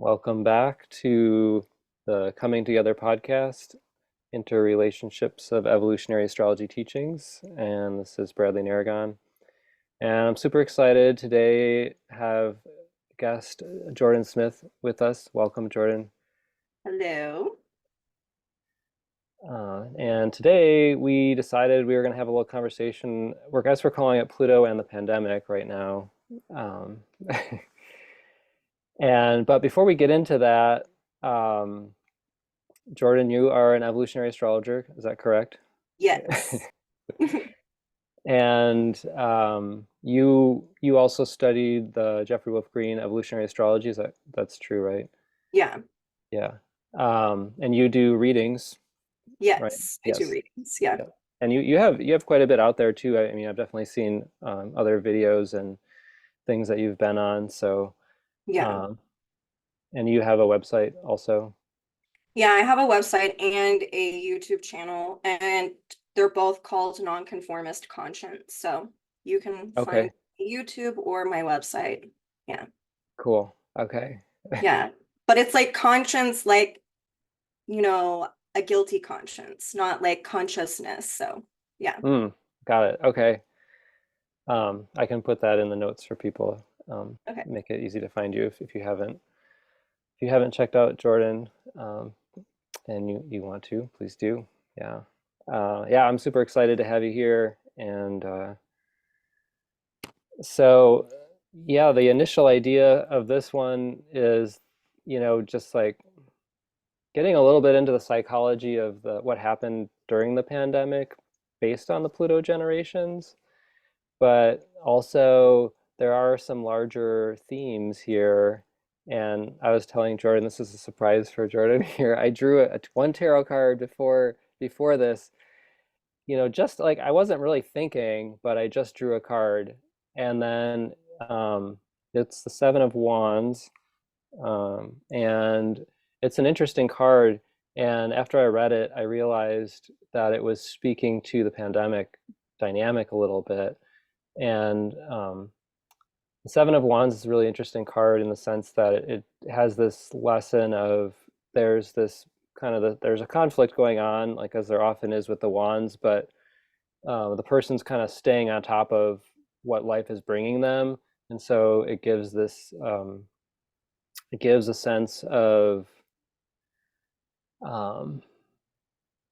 Welcome back to the Coming Together podcast, Interrelationships of Evolutionary Astrology Teachings. And this is Bradley Narragon. And I'm super excited today have guest Jordan Smith with us. Welcome, Jordan. Hello. And today we decided we were going to have a little conversation. We're calling it Pluto and the pandemic right now. Um, but before we get into that, um, Jordan, you are an evolutionary astrologer, is that correct? Yes. And you also studied the Jeffrey Wolf Green evolutionary astrology. That's true, right? Yeah. Yeah. And you do readings, right? Yes. I do Yes. readings. Yeah. Yeah. And you have quite a bit out there too. I mean, I've definitely seen other videos and things that you've been on. So, Yeah. um, and you have a website also. Yeah. I have a website and a YouTube channel, and they're both called Nonconformist Conscience. So you can find Okay. YouTube or my website. Yeah. Cool. Okay. Yeah. But it's like conscience, like, a guilty conscience, not like consciousness. So yeah. Mm, got it. Okay. I can put that in the notes for people. Okay. Make it easy to find you if you haven't checked out Jordan, and you want to, please do. Yeah. Yeah, I'm super excited to have you here. And so, yeah, the initial idea of this one is, just like getting a little bit into the psychology of what happened during the pandemic based on the Pluto generations. But also there are some larger themes here. And I was telling Jordan, this is a surprise for Jordan here. I drew one tarot card before this, just like I wasn't really thinking, but I just drew a card. And then it's the Seven of Wands. And it's an interesting card. And after I read it, I realized that it was speaking to the pandemic dynamic a little bit. And the Seven of Wands is a really interesting card in the sense that it has this lesson of there's this there's a conflict going on, like as there often is with the wands, but the person's kind of staying on top of what life is bringing them, and so it gives a sense of um,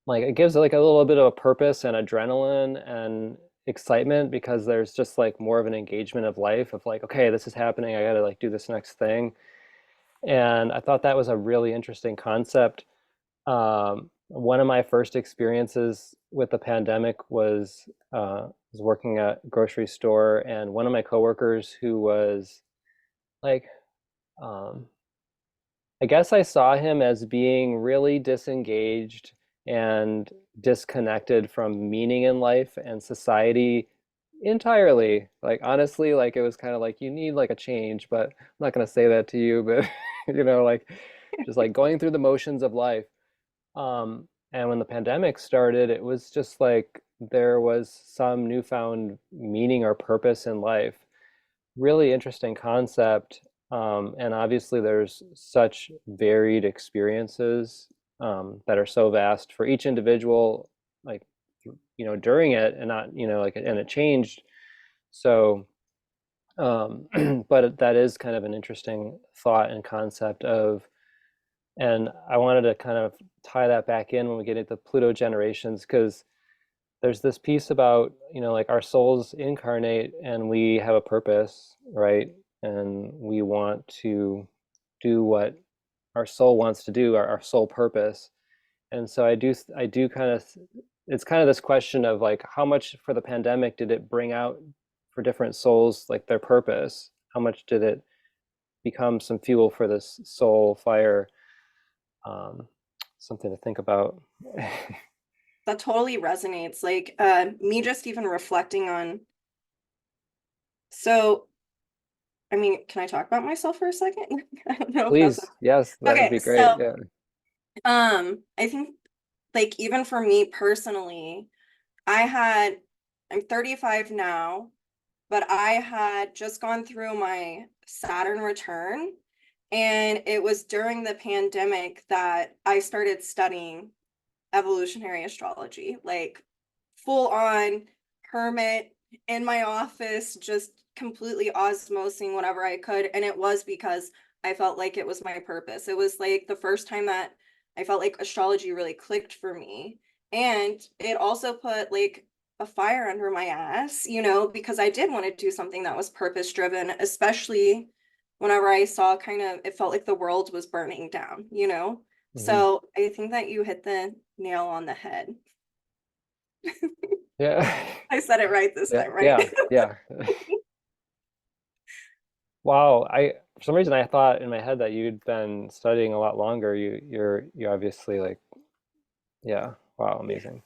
like it gives like a little bit of a purpose and adrenaline and excitement because there's just like more of an engagement of life of like, okay, this is happening, I gotta like do this next thing. And I thought that was a really interesting concept. One of my first experiences with the pandemic was working at a grocery store, and one of my coworkers who was like, um, I guess I saw him as being really disengaged and disconnected from meaning in life and society entirely. Like honestly, like it was kind of like you need like a change, but I'm not gonna say that to you, but like just like going through the motions of life. And when the pandemic started, it was just like there was some newfound meaning or purpose in life. Really interesting concept. And obviously, there's such varied experiences that are so vast for each individual, like, during it and not, and it changed. So, but that is kind of an interesting thought and concept and I wanted to kind of tie that back in when we get into Pluto generations, because there's this piece about, like our souls incarnate and we have a purpose, right? And we want to do what our soul wants to do, our soul purpose. And so I do kind of, it's kind of this question of like, how much for the pandemic did it bring out for different souls, like their purpose? How much did it become some fuel for this soul fire? Um, Something to think about. That totally resonates. Like me just even reflecting on, so I mean, can I talk about myself for a second? I don't know if that's Please, yes, that would okay. be great. So Yeah. I think like even for me personally, I had I'm 35 now, but I had just gone through my Saturn return, And it was during the pandemic that I started studying evolutionary astrology, like full on hermit in my office, just completely osmosing whatever I could. And it was because I felt like it was my purpose. It was like the first time that I felt like astrology really clicked for me. And it also put like a fire under my ass, because I did want to do something that was purpose driven, especially whenever I saw kind of it felt like the world was burning down. Hmm. So I think that you hit the nail on the head. Yeah. I said it right this Yeah, time, right? yeah, yeah. Wow, for some reason I thought in my head that you'd been studying a lot longer. You obviously like, yeah. Wow, Yeah, amazing.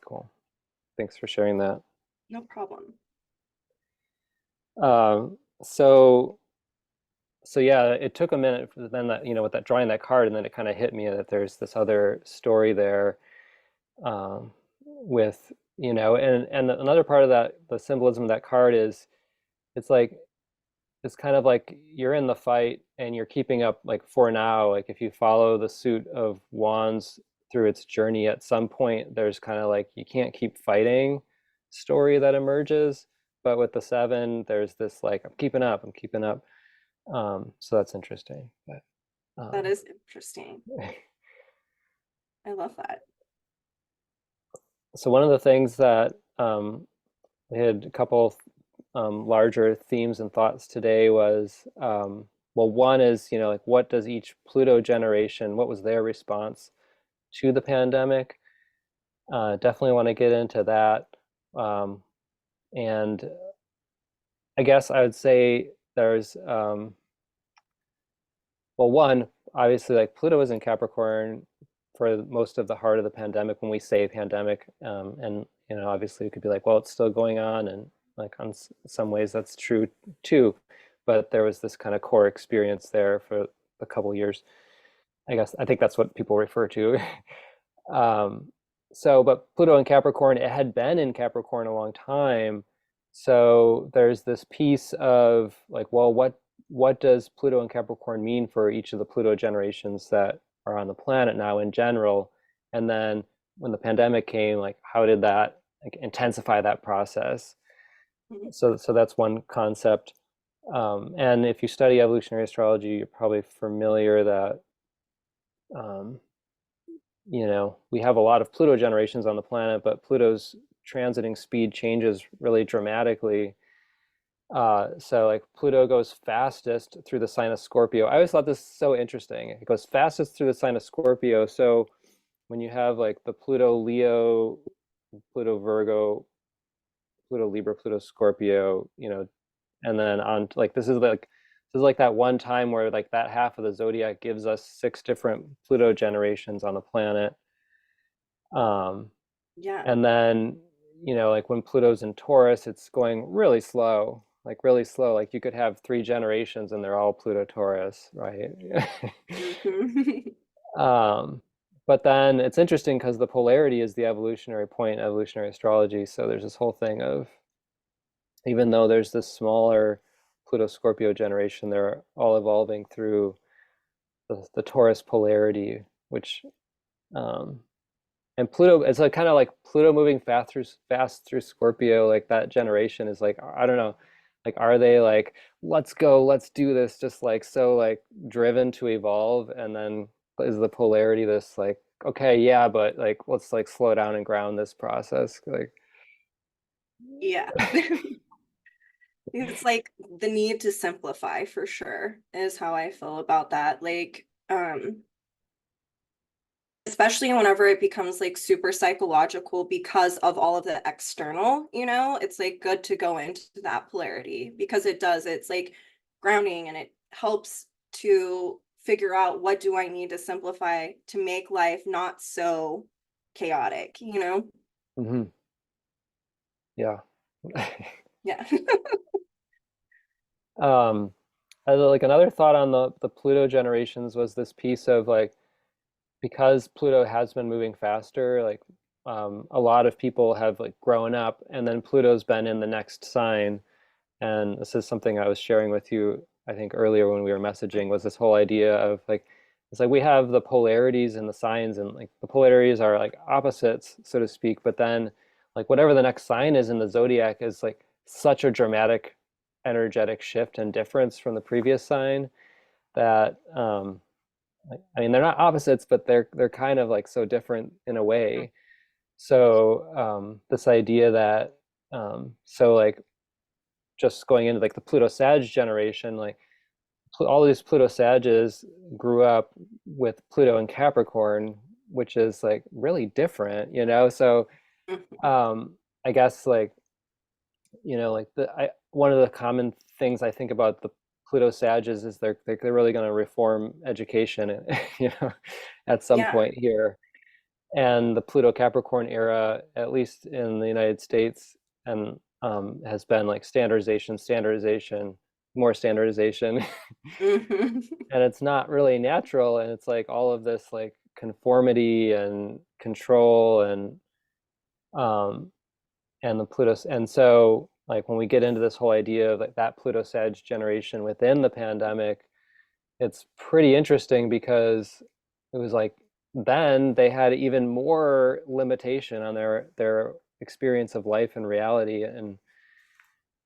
Cool. Thanks for sharing that. no problem. So yeah, it took a minute for then that, with that drawing that card, and then it kind of hit me that there's this other story there, with, and another part of that, the symbolism of that card is it's like it's kind of like you're in the fight and you're keeping up, like for now, like if you follow the suit of wands through its journey, at some point there's kind of like you can't keep fighting story that emerges. But with the seven, there's this like I'm keeping up. So that's interesting. But That um, is interesting. I love that. so one of the things that we had a couple larger themes and thoughts today was, well, one is, like what does each Pluto generation, what was their response to the pandemic? Definitely want to get into that. Um, and I guess I would say there's, well, one, obviously, like Pluto is in Capricorn for most of the heart of the pandemic when we say pandemic. And, obviously, it could be like, well, it's still going on. And like on some ways, that's true too. But there was this kind of core experience there for a couple years. I think that's what people refer to. Um, but Pluto in Capricorn, it had been in Capricorn a long time. So there's this piece of like, well, what does Pluto and Capricorn mean for each of the Pluto generations that are on the planet now in general? And then when the pandemic came, like, how did that like intensify that process? Mhm. So that's one concept. And if you study evolutionary astrology, you're probably familiar that um, we have a lot of Pluto generations on the planet, but Pluto's transiting speed changes really dramatically. So like Pluto goes fastest through the sign of Scorpio. I always thought this so interesting. It goes fastest through the sign of Scorpio. So when you have like the Pluto Leo, Pluto Virgo, Pluto Libra, Pluto Scorpio, and then on like this is like that one time where like that half of the zodiac gives us six different Pluto generations on the planet. Um, Yeah. And then, like when Pluto's in Taurus, it's going really slow, like really slow. Like you could have three generations and they're all Pluto Taurus, right? Mhm. um, but then it's interesting because the polarity is the evolutionary point, evolutionary astrology. So there's this whole thing of, even though there's this smaller Pluto Scorpio generation, they're all evolving through the Taurus polarity, which um, and Pluto, it's like kind of like Pluto moving fast through Scorpio, like that generation is like, I don't know, like are they like, let's go, let's do this, just like so like driven to evolve, and then is the polarity this like, okay, yeah, but like let's like slow down and ground this process, like Yeah. It's like the need to simplify for sure is how I feel about that. Like, especially whenever it becomes like super psychological because of all of the external, it's like good to go into that polarity because it's like grounding and it helps to figure out what do I need to simplify to make life not so chaotic. hmm yeah. Yeah. um like another thought on the Pluto generations was this piece of like, because Pluto has been moving faster, like a lot of people have like grown up, and then Pluto's been in the next sign. And this is something I was sharing with you I think earlier when we were messaging, was this whole idea of like, it's like we have the polarities and the signs, and like the polarities are like opposites, so to speak, but then like whatever the next sign is in the zodiac is like such a dramatic energetic shift and difference from the previous sign that like, I mean they're not opposites, but they're kind of like so different in a way. So this idea that so like just going into like the Pluto Sage generation, like all of these Pluto Sages grew up with Pluto and Capricorn, which is like really different, you know? So Mhm. I guess like, you know, like one of the common things I think about the Pluto Sages is they're really going to reform education, you know, at some Yeah. point here. And the Pluto Capricorn era, at least in the United States, and has been like standardization, standardization, more standardization, Hmm. and it's not really natural. And it's like all of this like conformity and control um, and the Pluto, and so like when we get into this whole idea of like that Pluto Sag generation within the pandemic, it's pretty interesting because it was like then they had even more limitation on their experience of life and reality. And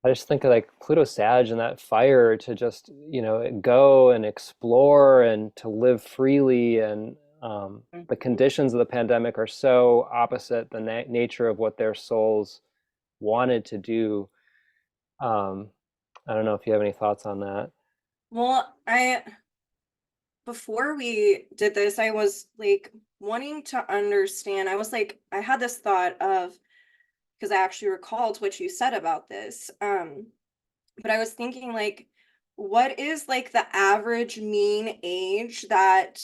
I just think of like Pluto Sag and that fire to just, you know, go and explore and to live freely. And the conditions of the pandemic are so opposite the nature of what their souls wanted to do. um, I don't know if you have any thoughts on that. Well, I before we did this, I was like wanting to understand. I was like, I had this thought of because I actually recalled what you said about this. But I was thinking like, what is like the average mean age that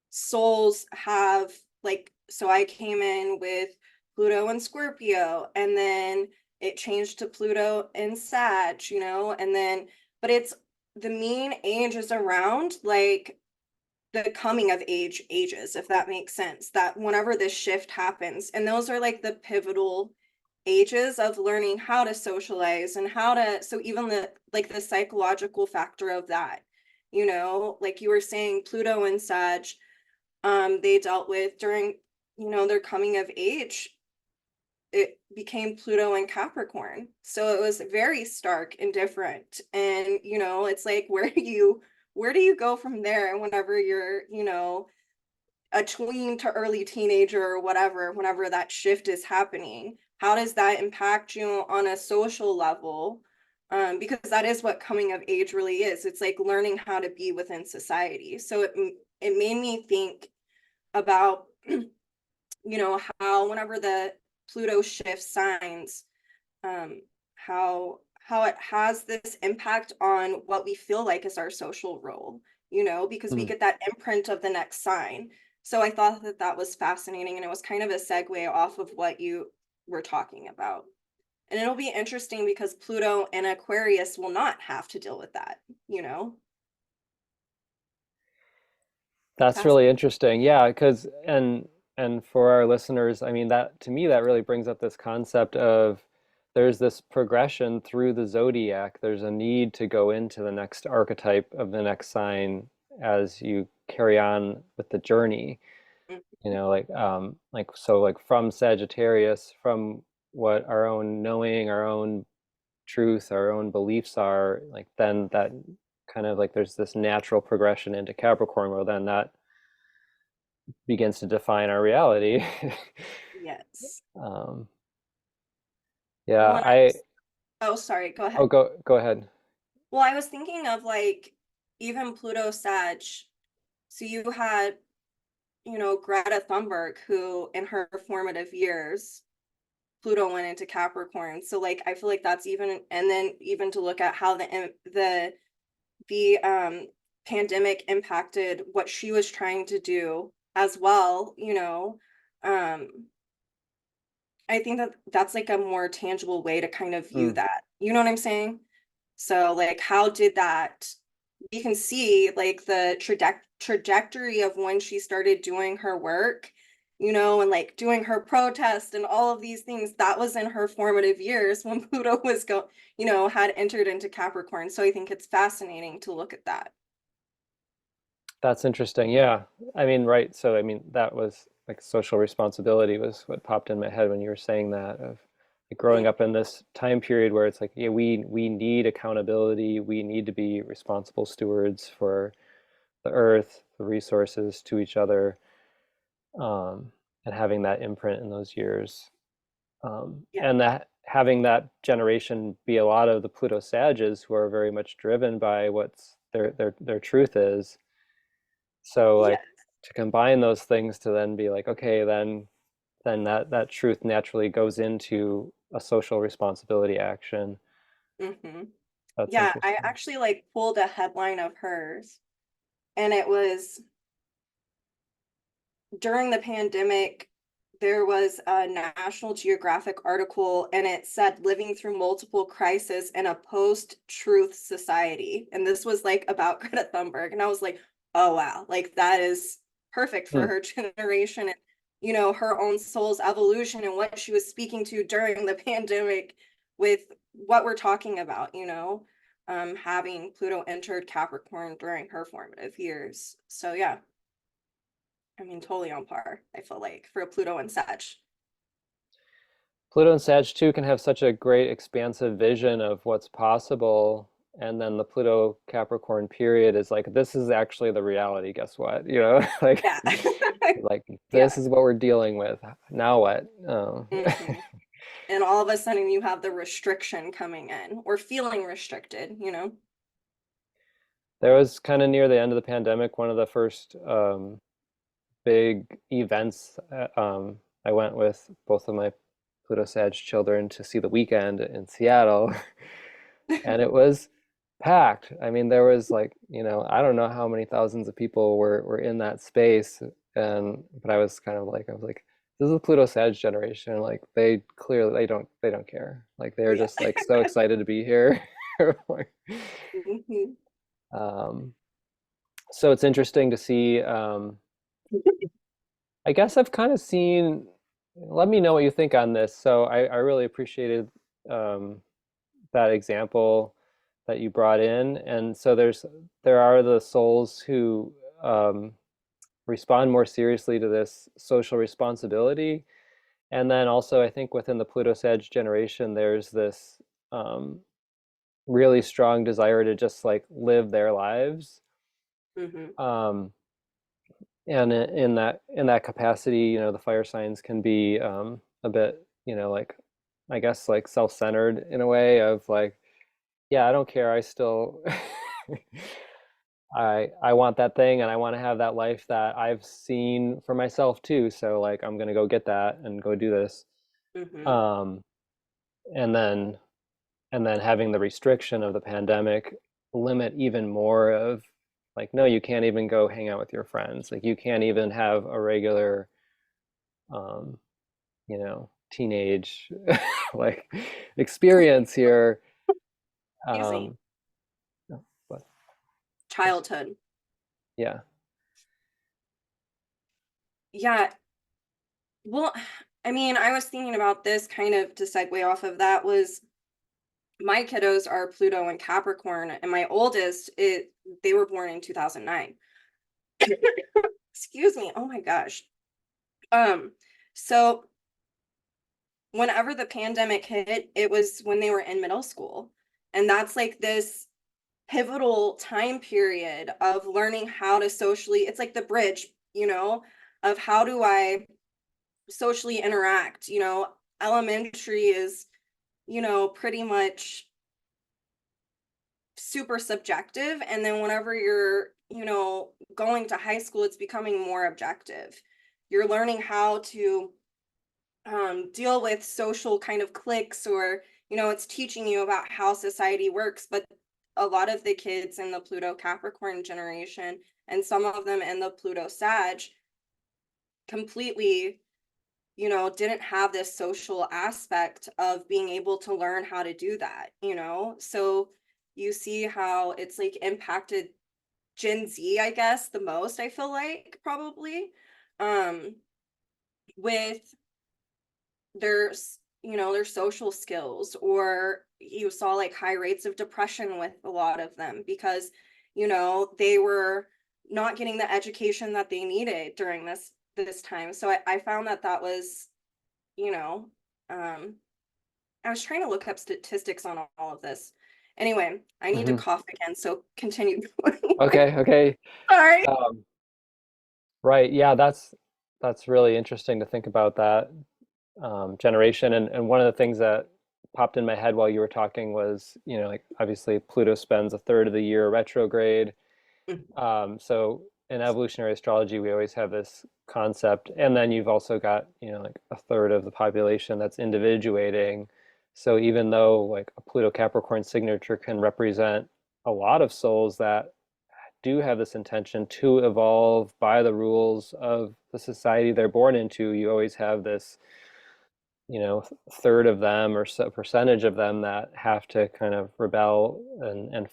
souls have like so I came in with Pluto and Scorpio and then it changed to Pluto and Sag, you know, and then but it's the mean age is around like the coming of age ages, if that makes sense. That whenever this shift happens, and those are like the pivotal ages of learning how to socialize and how to, so even the like the psychological factor of that, you know, like you were saying, Pluto and Sag, they dealt with during, you know, their coming of age, it became Pluto and Capricorn. So it was very stark and different. And, you know, it's like where do you go from there whenever you're, you know, a tween to early teenager or whatever, whenever that shift is happening? How does that impact you on a social level? Because that is what coming of age really is. It's like learning how to be within society. So it made me think about you know how whenever the Pluto shifts signs, um, how it has this impact on what we feel like is our social role, you know, because we Mm. get that imprint of the next sign. So I thought that that was fascinating, and it was kind of a segue off of what you were talking about. And it'll be interesting because Pluto and Aquarius will not have to deal with that, you know. That's really Fascinating. interesting. Yeah, because and for our listeners, I mean that to me that really brings up this concept of there's this progression through the zodiac. There's a need to go into the next archetype of the next sign as you carry on with the journey. You know, like so like from Sagittarius, from what our own knowing, our own truth, our own beliefs are, like then that kind of like there's this natural progression into Capricorn where then that begins to define our reality. Yes. um, Well, yeah, and I I was, oh, sorry, go oh ahead. go ahead. Well, I was thinking of like even Pluto Sag. So you had, you know, Greta Thunberg, who in her formative years, Pluto went into Capricorn. So like I feel like that's even, and then even to look at how the pandemic impacted what she was trying to do as well, you know. Um, I think that that's like a more tangible way to kind of view Mm. that. You know what I'm saying? So like how did that you can see like the trajectory of when she started doing her work, and like doing her protest and all of these things, that was in her formative years when Pluto was had entered into Capricorn. So I think it's fascinating to look at that. That's interesting. Yeah. I mean, right. So, I mean, that was like social responsibility was what popped in my head when you were saying that of like growing Mm, up in this time period where it's like, yeah, we need accountability. We need to be responsible stewards for the earth, the resources to each other, um, and having that imprint in those years. yeah. And that having that generation be a lot of the Pluto Sages who are very much driven by what's their truth is. So Yeah. like to combine those things to then be like, okay, then that truth naturally goes into a social responsibility action. Hmm. That's Yeah, I interesting. actually like pulled a headline of hers, and it was during the pandemic. There was a National Geographic article, and it said living through multiple crises in a post-truth society. And this was like about Greta Thunberg. And I was like, oh wow, like that is perfect for Hmm. her generation and her own soul's evolution and what she was speaking to during the pandemic with what we're talking about, having Pluto entered Capricorn during her formative years. So yeah, I mean, totally on par, I feel like, for a Pluto and Sag. Pluto and Sag too can have such a great expansive vision of what's possible. And then the Pluto Capricorn period is like, this is actually the reality. Guess what? Like, Yeah. like this Yeah. is what we're dealing with. Now what? Oh. Hmm. And all of a sudden you have the restriction coming in or feeling restricted. There was kind of near the end of the pandemic, one of the first big events. I went with both of my Pluto Sag children to see The Weekend in Seattle, and it was packed. I mean, there was like, I don't know how many thousands of people were in that space, and but I was like, this is the Pluto Sag generation. Like they clearly they don't care. Like they're Yeah. just like so excited to be here. Hmm. um, so it's interesting to see. I guess I've kind of seen. Let me know what you think on this. So I really appreciated um, that example that you brought in, and so there are the souls who um, respond more seriously to this social responsibility, and then also I think within the Pluto Sag generation, there's this um, really strong desire to just like live their lives. Hmm. Um, and in that capacity, the fire signs can be a bit, like I guess like self-centered in a way of like, yeah, I don't care. I still I want that thing and I want to have that life that I've seen for myself too. So like I'm gonna go get that and go do this. Hmm. Um, and then having the restriction of the pandemic limit even more of like, no, you can't even go hang out with your friends. Like you can't even have a regular um, teenage like experience here. Easy. Um, but Childhood. yeah. Yeah. Well, I mean, I was thinking about this kind of to segue off of that was my kiddos are Pluto and Capricorn, and my oldest, they were born in 2009. Excuse me. Oh my gosh. Um, so whenever the pandemic hit, it was when they were in middle school. And that's like this pivotal time period of learning how to socially, it's like the bridge, of how do I socially interact. Elementary is, pretty much super subjective. And then whenever you're, going to high school, it's becoming more objective. You're learning how to deal with social kind of cliques, or it's teaching you about how society works. But a lot of the kids in the Pluto Capricorn generation and some of them in the Pluto Sag completely didn't have this social aspect of being able to learn how to do that. So you see how it's like impacted Gen Z, I guess, the most, I feel like, probably. um with their, their social skills, or you saw like high rates of depression with a lot of them because, they were not getting the education that they needed during this time. So I found that was, you know, um, I was trying to look up statistics on all of this. Anyway, I need to Hmm. cough again, so continue. Okay, okay. Sorry. Um, right. Yeah, that's really interesting to think about that generation. And one of the things that popped in my head while you were talking was, like obviously Pluto spends a third of the year retrograde. So in evolutionary astrology, we always have this concept, and then you've also got, like a third of the population that's individuating. So even though like a Pluto Capricorn signature can represent a lot of souls that do have this intention to evolve by the rules of the society they're born into, you always have this, third of them or so percentage of them that have to kind of rebel and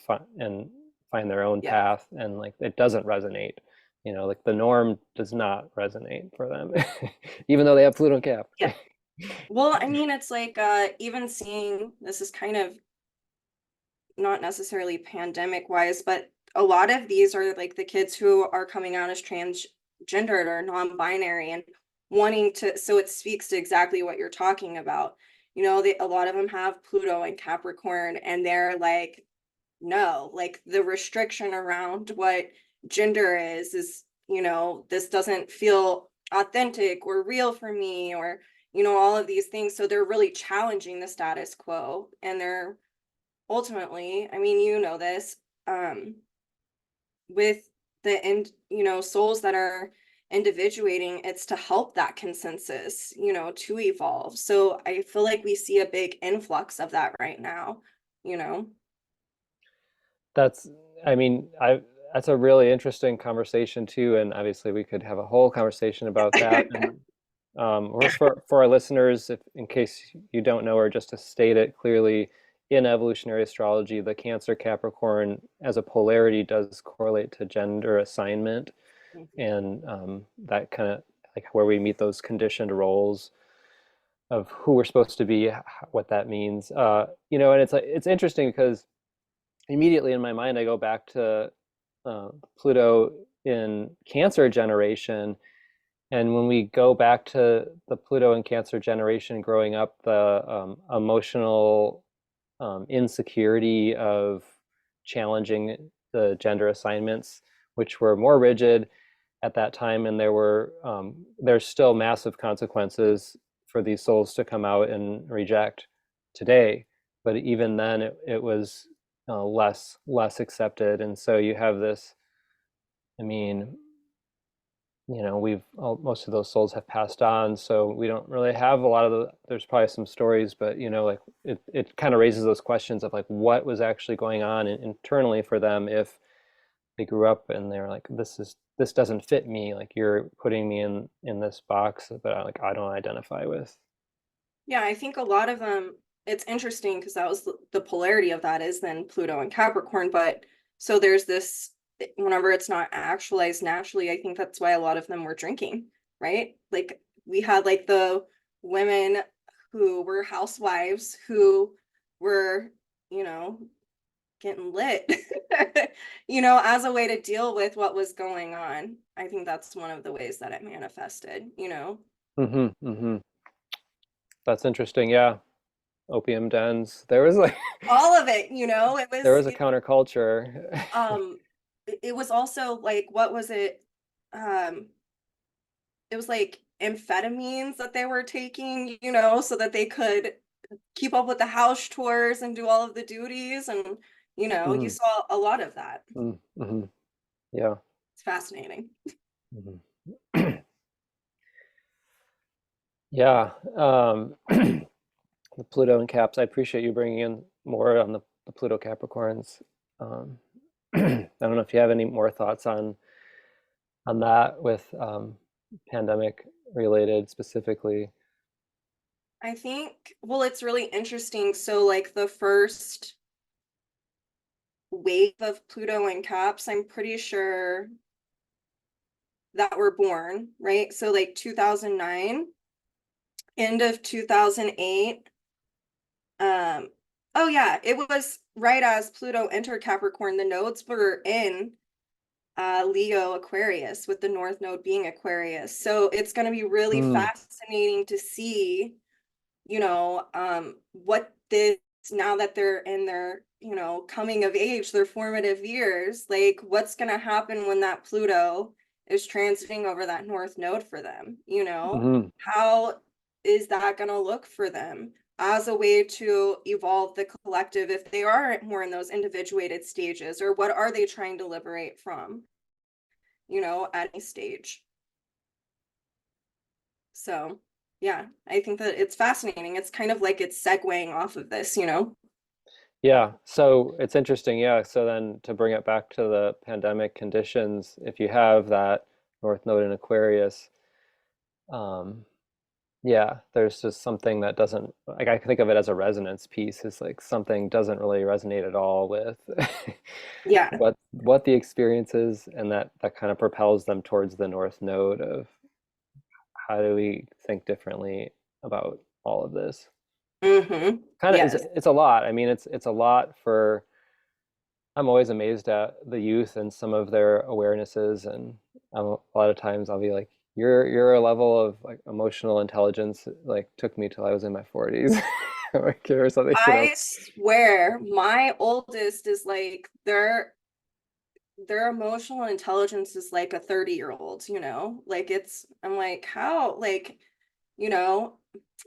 find their own Yeah. path, and like it doesn't resonate. Like the norm does not resonate for them, even though they have Pluto Cap. Yeah. Well, I mean, it's like even seeing this is kind of not necessarily pandemic wise, but a lot of these are like the kids who are coming out as transgendered or non-binary and wanting to, so it speaks to exactly what you're talking about. A lot of them have Pluto and Capricorn, and they're like, no, like the restriction around what gender is, this doesn't feel authentic or real for me, or, all of these things. So they're really challenging the status quo, and they're ultimately, I mean, this, um, with the end, souls that are individuating, it's to help that consensus, to evolve. So I feel like we see a big influx of that right now, you know. That's, I mean, that's a really interesting conversation too, and obviously we could have a whole conversation about that. And or for our listeners, if in case you don't know, or just to state it clearly, in evolutionary astrology, the Cancer Capricorn as a polarity does correlate to gender assignment, and that kind of like where we meet those conditioned roles of who we're supposed to be, what that means. And it's interesting because immediately in my mind I go back to Pluto in Cancer generation. And when we go back to the Pluto and Cancer generation growing up, the emotional insecurity of challenging the gender assignments, which were more rigid at that time, and there's still massive consequences for these souls to come out and reject today. But even then, it was less accepted, and so you have this. I mean, most of those souls have passed on, so we don't really have a lot of there's probably some stories, but like it kind of raises those questions of like what was actually going on internally for them if they grew up and they're like, this doesn't fit me, like you're putting me in this box that I don't identify with. Yeah, I think a lot of them, it's interesting because that was the polarity of that is then Pluto and Capricorn. But so there's this, whenever it's not actualized naturally, I think that's why a lot of them were drinking, right? Like we had like the women who were housewives who were, you know, getting lit, as a way to deal with what was going on. I think that's one of the ways that it manifested. Mm-hmm. That's interesting. Yeah, opium dens. There was like All of it, there was a counterculture. um it was also like, what was it? Um it was like amphetamines that they were taking, so that they could keep up with the house chores and do all of the duties, and you Hmm. saw a lot of that. Mm-hmm. Yeah. It's fascinating. Mhm. Yeah. The Pluto and Caps. I appreciate you bringing in more on the Pluto Capricorns. Um, I don't know if you have any more thoughts on that with pandemic related specifically. I think, well, it's really interesting. So like the first wave of Pluto and Caps, I'm pretty sure that were born, right? So like 2009, end of 2008. Um, oh yeah, it was right as Pluto entered Capricorn, the nodes were in Leo Aquarius, with the North Node being Aquarius. So it's going to be really Mm, fascinating to see, what this, now that they're in their, coming of age, their formative years, like what's going to happen when that Pluto is transiting over that North Node for them, mhm, How is that going to look for them as a way to evolve the collective if they are more in those individuated stages, or what are they trying to liberate from, at any stage? So, yeah, I think that it's fascinating. It's kind of like it's segueing off of this. yeah, so it's interesting. Yeah, so then to bring it back to the pandemic conditions, if you have that North Node in Aquarius, um, yeah, there's just something that doesn't, like, I think of it as a resonance piece. Is like something doesn't really resonate at all with Yeah. what the experience is, and that kind of propels them towards the North Node of how do we think differently about all of this. Mm-hmm. Kind of is, Yes. it's a lot. I mean, it's a lot for, I'm always amazed at the youth and some of their awarenesses, and a lot of times I'll be like, "You're a level of like emotional intelligence like took me till I was in my 40s, like, or something." I swear, my oldest is like their emotional intelligence is like a 30-year-old. Like I'm like, how, like, you know,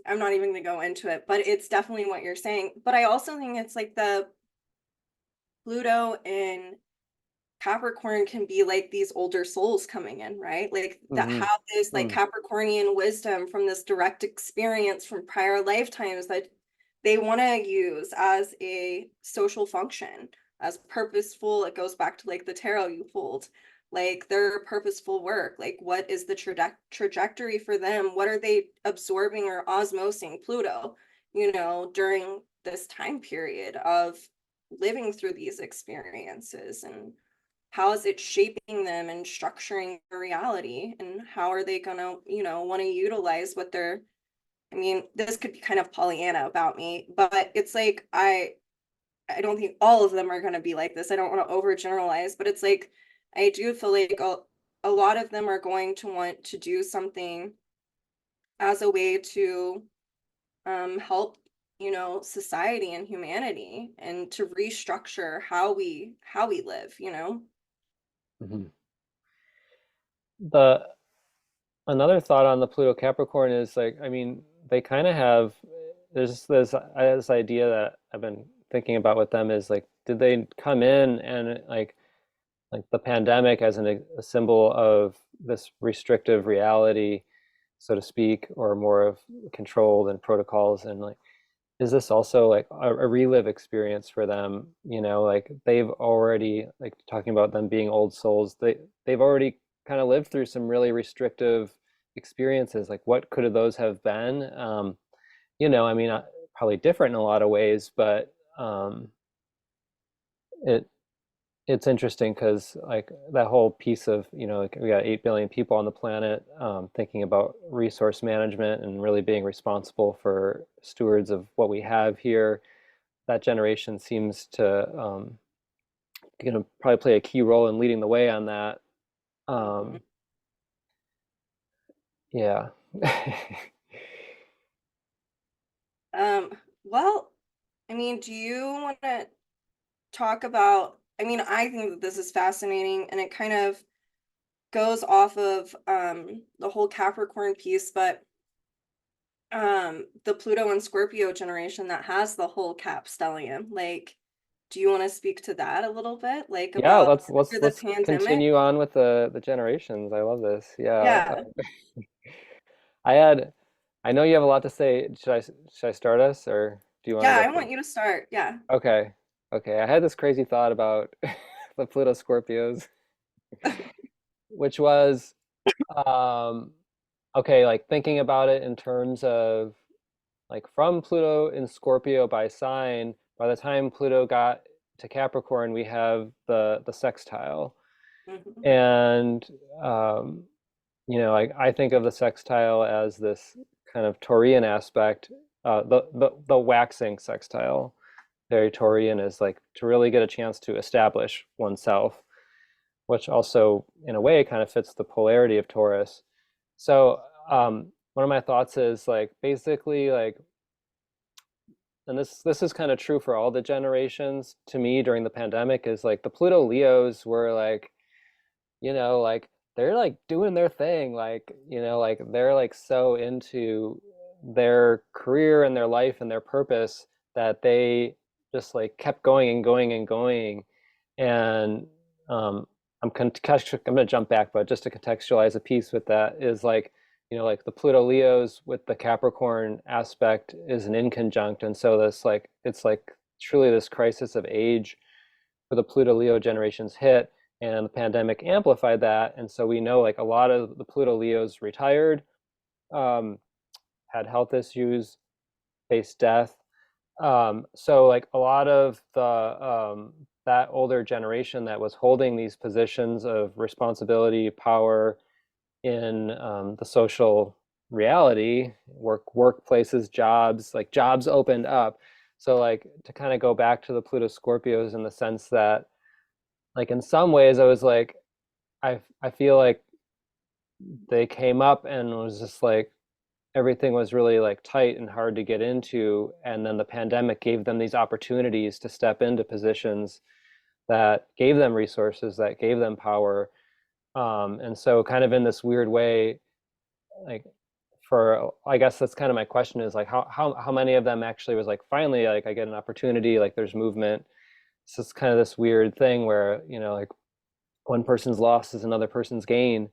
I'm not even gonna go into it, but it's definitely what you're saying. But I also think it's like the Pluto in Capricorn can be like these older souls coming in, right? Like that Hmm. have this like Mm. Capricornian wisdom from this direct experience from prior lifetimes that they want to use as a social function, as purposeful. It goes back to like the tarot you pulled, like their purposeful work. Like, what is the trajectory for them? What are they absorbing or osmosing Pluto, during this time period of living through these experiences, and how is it shaping them and structuring their reality, and how are they gonna want to utilize what they're, I mean, this could be kind of Pollyanna about me, but it's like I don't think all of them are going to be like this. I don't want to overgeneralize, but it's like I do feel like a lot of them are going to want to do something as a way to help, society and humanity, and to restructure how we live. Hmm. The Another thought on the Pluto Capricorn is like, I mean, they kind of have, this idea that I've been thinking about with them is like, did they come in and like the pandemic as a symbol of this restrictive reality, so to speak, or more of controlled and protocols, and like, is this also like a relive experience for them? Like they've already, like, talking about them being old souls, they've already kind of lived through some really restrictive experiences. Like, what could those have been? I mean, probably different in a lot of ways, but it it's interesting because like that whole piece of, like, we got 8 billion people on the planet, thinking about resource management and really being responsible for stewards of what we have here. That generation seems to, probably play a key role in leading the way on that. Mhm. um, yeah. Um, well, I mean, do you want to talk about, I mean, I think that this is fascinating, and it kind of goes off of the whole Capricorn piece, but the Pluto and Scorpio generation that has the whole Cap stellium. Like, do you want to speak to that a little bit? Like Yeah, about let's after the let's pandemic? continue on with the generations. I love this. Yeah. Yeah. I had I know you have a lot to say. Should I start us, or do you want to Yeah, go I want first? you to start. Yeah. Okay. Okay. I had this crazy thought about the Pluto Scorpios, which was, um okay, like thinking about it in terms of like from Pluto in Scorpio by sign, by the time Pluto got to Capricorn, we have the sextile. Mhm. And um I think of the sextile as this kind of Taurian aspect, the waxing sextile. Very Taurian is like to really get a chance to establish oneself, which also, in a way, kind of fits the polarity of Taurus. So, one of my thoughts is like basically like, and this is kind of true for all the generations to me during the pandemic, is like the Pluto Leos were like, like they're like doing their thing, like, like they're like so into their career and their life and their purpose that they just like kept going and going and going. And um, I'm going to jump back, but just to contextualize a piece with that is like, like the Pluto Leos with the Capricorn aspect is an inconjunct, and so this like it's like truly this crisis of age for the Pluto Leo generations hit, and the pandemic amplified that. And so we know like a lot of the Pluto Leos retired, um, had health issues, faced death. So like a lot of the that older generation that was holding these positions of responsibility, power in the social reality, workplaces, jobs, like jobs opened up. So like to kind of go back to the Pluto Scorpios in the sense that like in some ways I was like I feel like they came up and was just like everything was really like tight and hard to get into, and then the pandemic gave them these opportunities to step into positions that gave them resources, that gave them power. And so kind of in this weird way, like for I guess that's kind of my question is like how many of them actually was like finally like I get an opportunity, like there's movement. So it's kind of this weird thing where like one person's loss is another person's gain,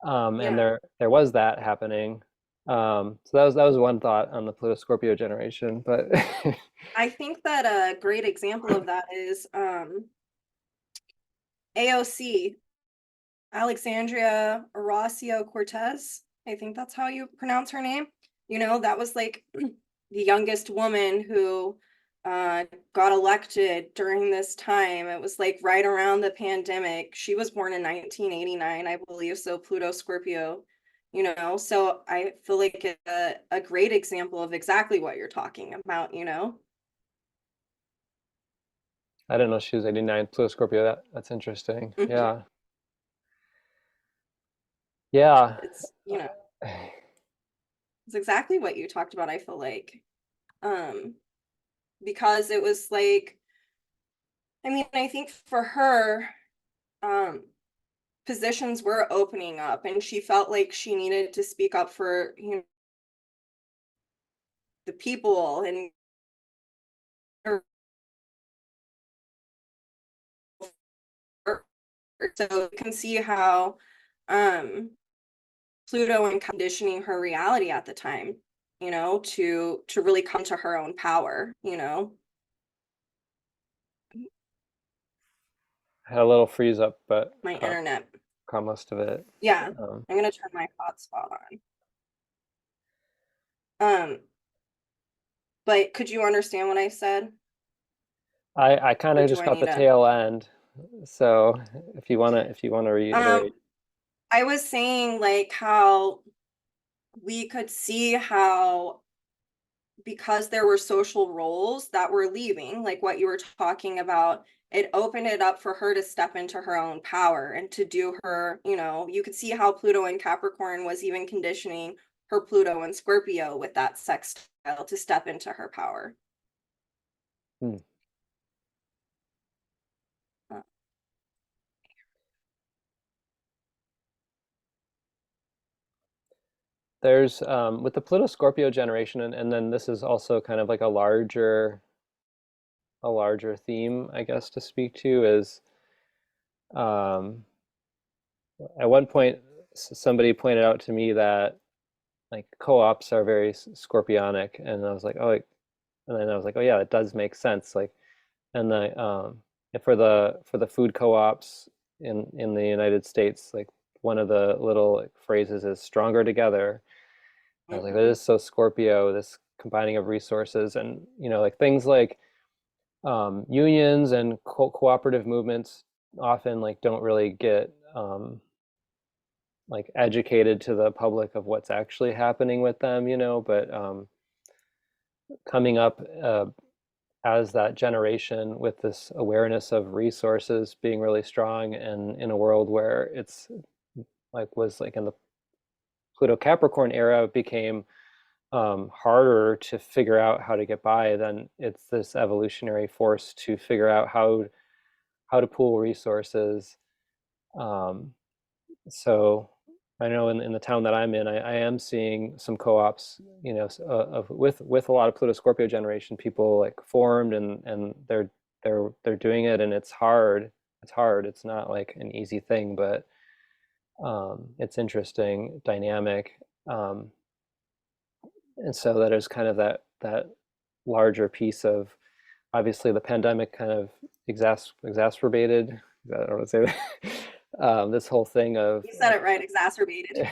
and Yeah. there was that happening. So that was one thought on the Pluto Scorpio generation, but I think that a great example of that is AOC, Alexandria Ocasio-Cortez. I think that's how you pronounce her name. That was like the youngest woman who uh, got elected during this time. It was like right around the pandemic. She was born in 1989, I believe. So Pluto Scorpio, So I feel like a great example of exactly what you're talking about. I didn't know she was 89 Pluto Scorpio. That's interesting. Mhm. Yeah. Yeah. It's it's exactly what you talked about, I feel like. Um, because it was like, I mean, I think for her, um, positions were opening up and she felt like she needed to speak up for, the people and so you can see how um Pluto and conditioning her reality at the time, to really come to her own power. Had a little freeze up, but My internet. caught most of it. Yeah, Um, I'm gonna turn my hotspot on. Um, but could you understand what I said? I kind Or of do just I caught need the to? tail end. So if you wanna Um, reiterate. I was saying like how we could see how because there were social roles that were leaving, like what you were talking about, it opened it up for her to step into her own power and to do you could see how Pluto and Capricorn was even conditioning her Pluto and Scorpio with that sextile to step into her power. Hmm. Uh, There's with the Pluto Scorpio generation, and then this is also kind of like a larger theme, I guess, to speak to is um, at one point somebody pointed out to me that like co-ops are very scorpionic, and I was like, oh, and then I was like, oh yeah, it does make sense. Like, and for the food co-ops in the United States, like one of the little like, phrases is stronger together. I was like, that mhm, is so Scorpio, this combining of resources, and like things like unions and cooperative movements often like don't really get like educated to the public of what's actually happening with them, but coming up as that generation with this awareness of resources being really strong, and in a world where it's like was like in the Pluto Capricorn era became harder to figure out how to get by, then it's this evolutionary force to figure out how to pool resources. Um, so I know in the town that I'm in, I am seeing some co-ops, of with a lot of Pluto Scorpio generation people like formed, and they're doing it, and it's hard. It's hard. It's not like an easy thing, but it's interesting, dynamic. Um, and so that is kind of that larger piece of, obviously the pandemic kind of exacerbated, I don't want to say that, this whole thing of You said like it right, exacerbated.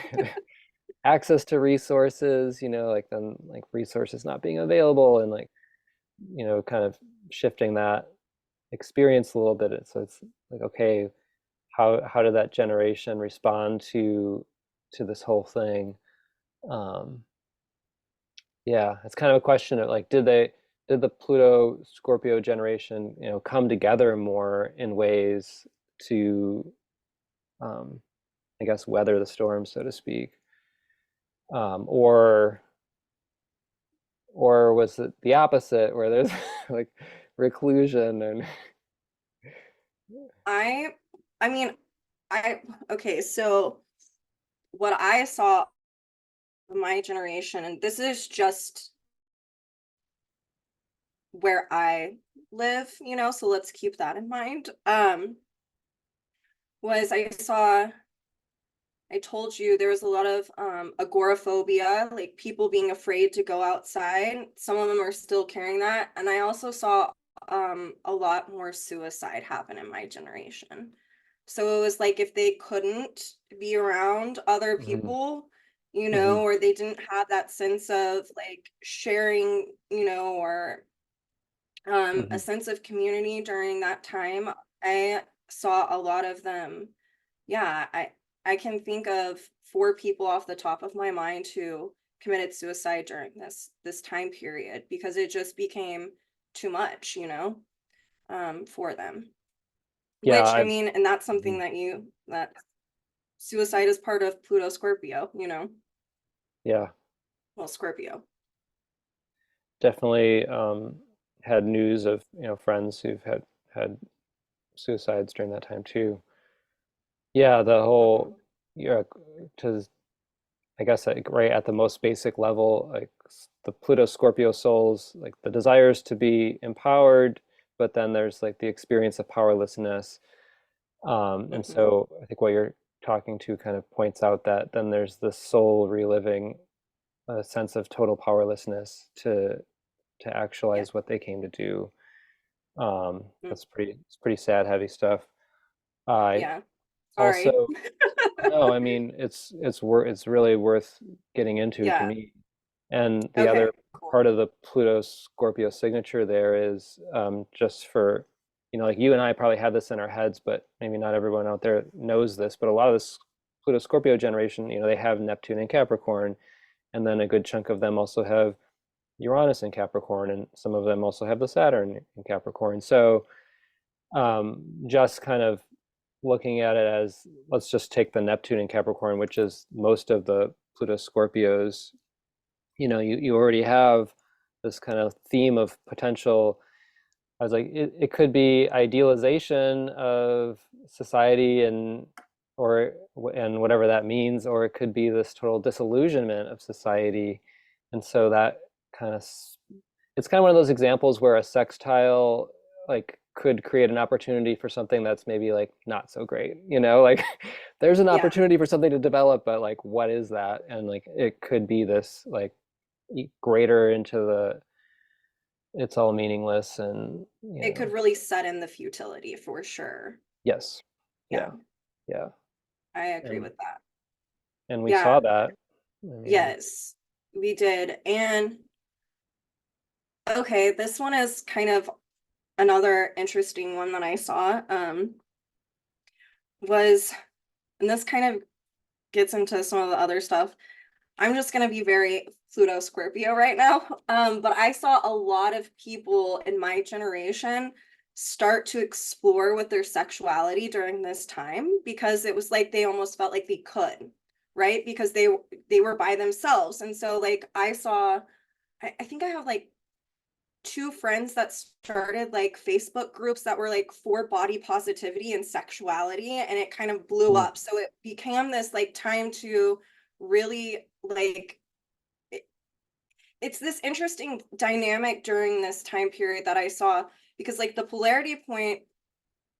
access to resources, like then like resources not being available, and like kind of shifting that experience a little bit. So it's like, okay, how did that generation respond to this whole thing? um yeah, it's kind of a question of like, did the Pluto Scorpio generation, come together more in ways to, um I guess, weather the storm, so to speak, or was it the opposite, where there's like reclusion and I I mean, I okay, so what I saw of my generation, and this is just where I live, so let's keep that in mind. Was I told you there was a lot of agoraphobia, like people being afraid to go outside. Some of them are still carrying that. And I also saw a lot more suicide happen in my generation. So it was like if they couldn't be around other Mhm, people, mhm, or they didn't have that sense of like sharing, or a mhm. sense of community during that time, I saw a lot of them. Yeah, I can think of four people off the top of my mind who committed suicide during this time period because it just became too much, for them. Yeah, Which I mean, and that's something mhm. that suicide is part of Pluto Scorpio, Yeah, well, Scorpio. definitely had news of, friends who've had suicides during that time too. Yeah, the whole, Hmm. yeah, to, I guess, like right at the most basic level, like the Pluto Scorpio souls, like the desires to be empowered, but then there's like the experience of powerlessness. And Hmm. so I think what you're talking to kind of points out that then there's the soul reliving a sense of total powerlessness to Yeah. actualize what they came to do. Mm. It's pretty sad, heavy stuff. I Yeah. Sorry. also, no, I mean, it's really worth getting into for Yeah. me. And the Okay, other cool. part of the Pluto Scorpio signature there is, just for, like you and I probably have this in our heads, but maybe not everyone out there knows this, but a lot of this Pluto Scorpio generation, they have Neptune and Capricorn, and then a good chunk of them also have Uranus in Capricorn, and some of them also have the Saturn in Capricorn. So, just kind of looking at it as, let's just take the Neptune in Capricorn, which is most of the Pluto Scorpios. You already have this kind of theme of potential. I was like, it could be idealization of society, or and whatever that means, or it could be this total disillusionment of society. And so that kind of, it's kind of one of those examples where a sextile like could create an opportunity for something that's maybe like not so great, like there's an Yeah, opportunity for something to develop, but like what is that? And like it could be this like greater into the, it's all meaningless, and it could really set in the futility for sure. yes, Yeah, yeah, yeah. I agree and with that. and we Yeah, saw that. I mean, yes, we did. And okay, this one is kind of another interesting one that I saw. Was, and this kind of gets into some of the other stuff. I'm just gonna be very Pluto Scorpio right now. But I saw a lot of people in my generation start to explore with their sexuality during this time because it was like they almost felt like they could, right? Because they were by themselves. And so like I saw, I think I have like two friends that started like Facebook groups that were like for body positivity and sexuality, and it kind of blew Mm. up. So it became this like time to really like it's this interesting dynamic during this time period that I saw because like the polarity point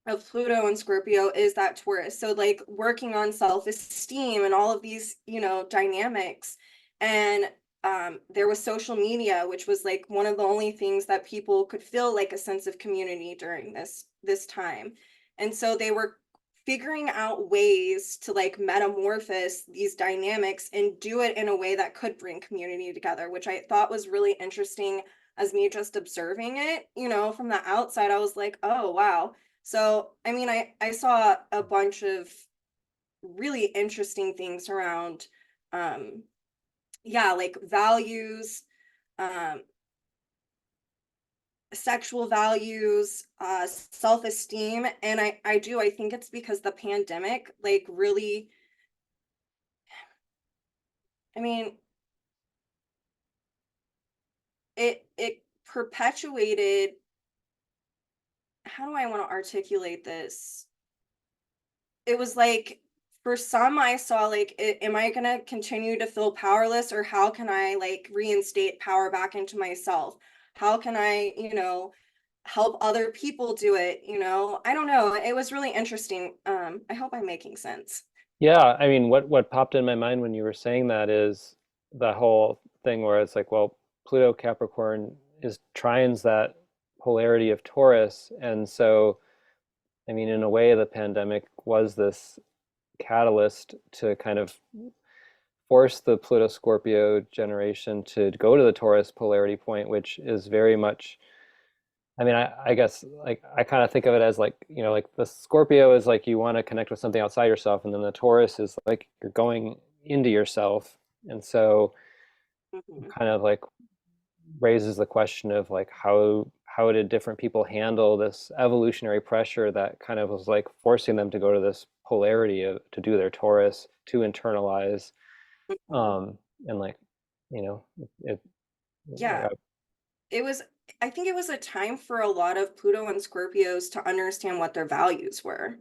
of Pluto and Scorpio is that Taurus. So like working on self-esteem and all of these, dynamics. And there was social media, which was like one of the only things that people could feel like a sense of community during this time. And so they were figuring out ways to like metamorphose these dynamics and do it in a way that could bring community together, which I thought was really interesting as me just observing it, from the outside. I was like, oh wow. So, I mean, I saw a bunch of really interesting things around, um, yeah, like values, um, sexual values, self-esteem. And I think it's because the pandemic, like, really, I mean, it perpetuated, how do I want to articulate this? It was like for some I saw like am I going to continue to feel powerless, or how can I like reinstate power back into myself? How can I, help other people do it, I don't know. It was really interesting. I hope I'm making sense. Yeah, I mean, what popped in my mind when you were saying that is the whole thing where it's like, well, Pluto Capricorn is trines that polarity of Taurus, and so I mean, in a way, the pandemic was this catalyst to kind of force the Pluto Scorpio generation to go to the Taurus polarity point, which is very much, I mean, I guess like I kind of think of it as like, like the Scorpio is like you want to connect with something outside yourself, and then the Taurus is like you're going into yourself. And so Mhm. kind of like raises the question of like how did different people handle this evolutionary pressure that kind of was like forcing them to go to this polarity to do their Taurus to internalize, Mhm. um and like you know it like Yeah, it was, I think it was a time for a lot of Pluto and Scorpios to understand what their values were,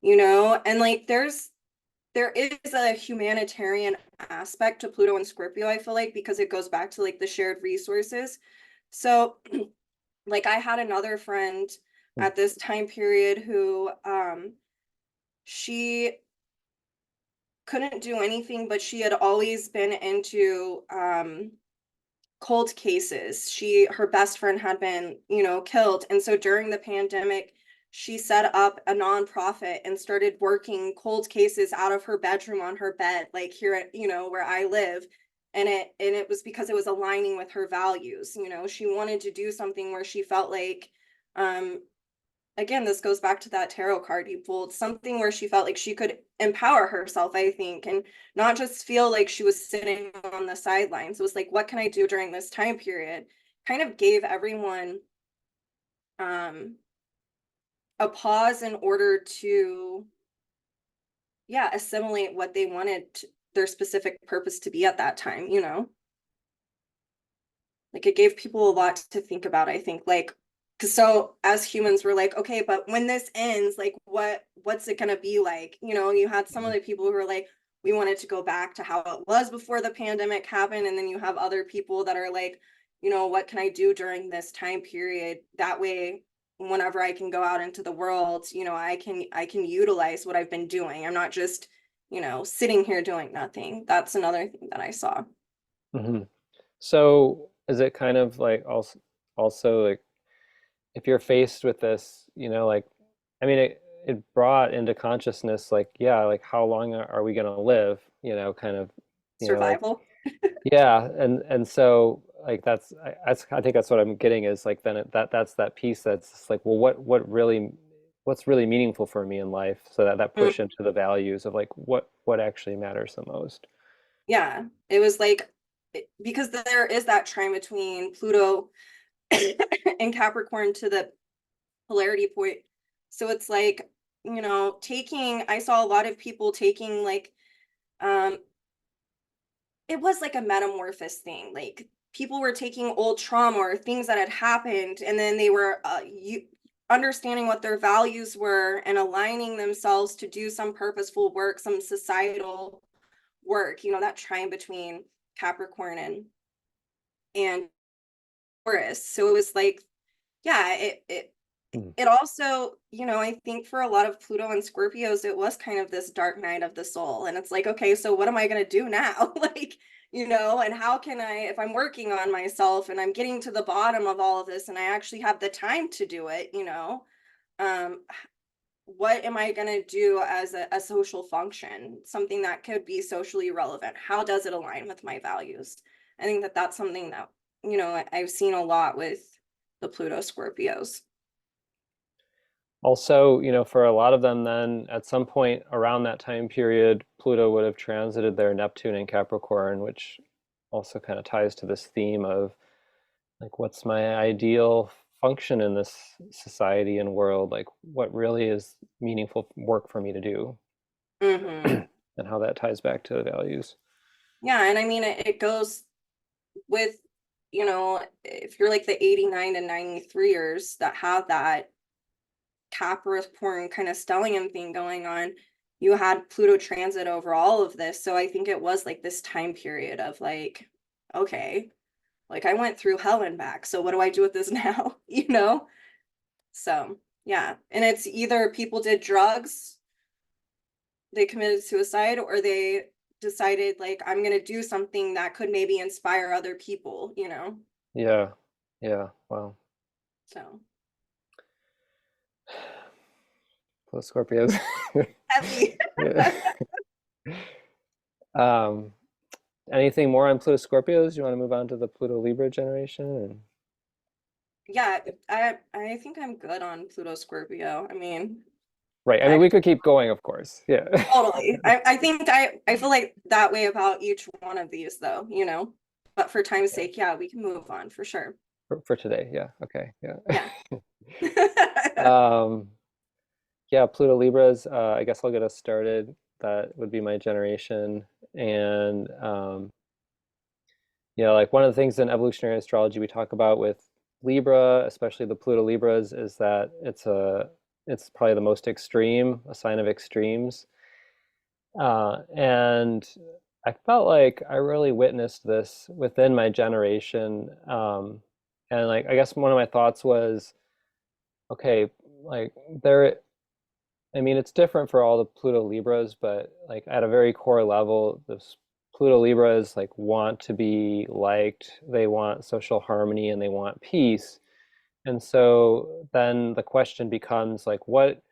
and like there is a humanitarian aspect to Pluto and Scorpio, I feel like, because it goes back to like the shared resources. So, like, I had another friend at this time period who she couldn't do anything, but she had always been into cold cases. Her best friend had been, killed. And so during the pandemic, she set up a nonprofit and started working cold cases out of her bedroom on her bed, like here at, where I live. And it was because it was aligning with her values. She wanted to do something where she felt like, um, again, this goes back to that tarot card you pulled, something where she felt like she could empower herself, I think, and not just feel like she was sitting on the sidelines. It was like, what can I do during this time period? Kind of gave everyone um, a pause in order to, yeah, assimilate what they wanted their specific purpose to be at that time. Like it gave people a lot to think about, I think. Like, because so as humans, we're like, okay, but when this ends, like, what's it gonna be like? You had some of Mhm. the people who are like, we wanted to go back to how it was before the pandemic happened, and then you have other people that are like, what can I do during this time period? That way, whenever I can go out into the world, I can utilize what I've been doing. I'm not just, sitting here doing nothing. That's another thing that I saw. Mhm. So is it kind of like also like if you're faced with this, like I mean it brought into consciousness like yeah, like how long are we gonna live? Kind of, like Survival. yeah, and so like I think that's what I'm getting is like then that's that piece that's just like well what really what's really meaningful for me in life, so that that Mm, push into the values of like what actually matters the most. yeah, it was like because there is that trine between Pluto and Capricorn to the polarity point. So it's like, taking, I saw a lot of people taking like, um, it was like a metamorphosis thing. Like people were taking old trauma or things that had happened, and then they were understanding what their values were and aligning themselves to do some purposeful work, some societal work. That trine between Capricorn and Taurus. So it was like, yeah, Hmm. it also, I think for a lot of Pluto and Scorpios, it was kind of this dark night of the soul. And it's like, okay, so what am I going to do now? Like, and how can I, if I'm working on myself and I'm getting to the bottom of all of this and I actually have the time to do it, um, what am I going to do as a social function, something that could be socially relevant? How does it align with my values? I think that that's something that, I've seen a lot with the Pluto Scorpios. Also, for a lot of them, then at some point around that time period, Pluto would have transited their Neptune in Capricorn, which also kind of ties to this theme of like, what's my ideal function in this society and world? Like, what really is meaningful work for me to do, Hmm. and how that ties back to the values. Yeah, and I mean it goes with, if you're like the 89 to 93ers that have that Capricorn kind of stellium thing going on, you had Pluto transit over all of this. So I think it was like this time period of like, okay, like I went through hell and back. So what do I do with this now? So yeah. And it's either people did drugs, they committed suicide, or they decided like I'm gonna do something that could maybe inspire other people. Yeah, yeah, wow. So Plus Scorpios. heavy. Yeah. Um, Anything more on Pluto Scorpios? You want to move on to the Pluto Libra generation? Yeah, I think I'm good on Pluto Scorpio. I mean, Right. I mean, I we could keep going, of course. Yeah. totally. I think I feel like that way about each one of these though. But for time's Yeah. sake, yeah, we can move on for sure. For today. Yeah. Okay. Yeah. Yeah. Um, yeah, Pluto Libras, I guess I'll get us started. That would be my generation. And like one of the things in evolutionary astrology we talk about with Libra, especially the Pluto Libras, is that it's probably the most extreme, a sign of extremes. And I felt like I really witnessed this within my generation. And like, I guess one of my thoughts was, okay, like there, I mean, it's different for all the Pluto Libras, but like at a very core level, this Pluto Libras like want to be liked, they want social harmony, and they want peace. And so then the question becomes like, what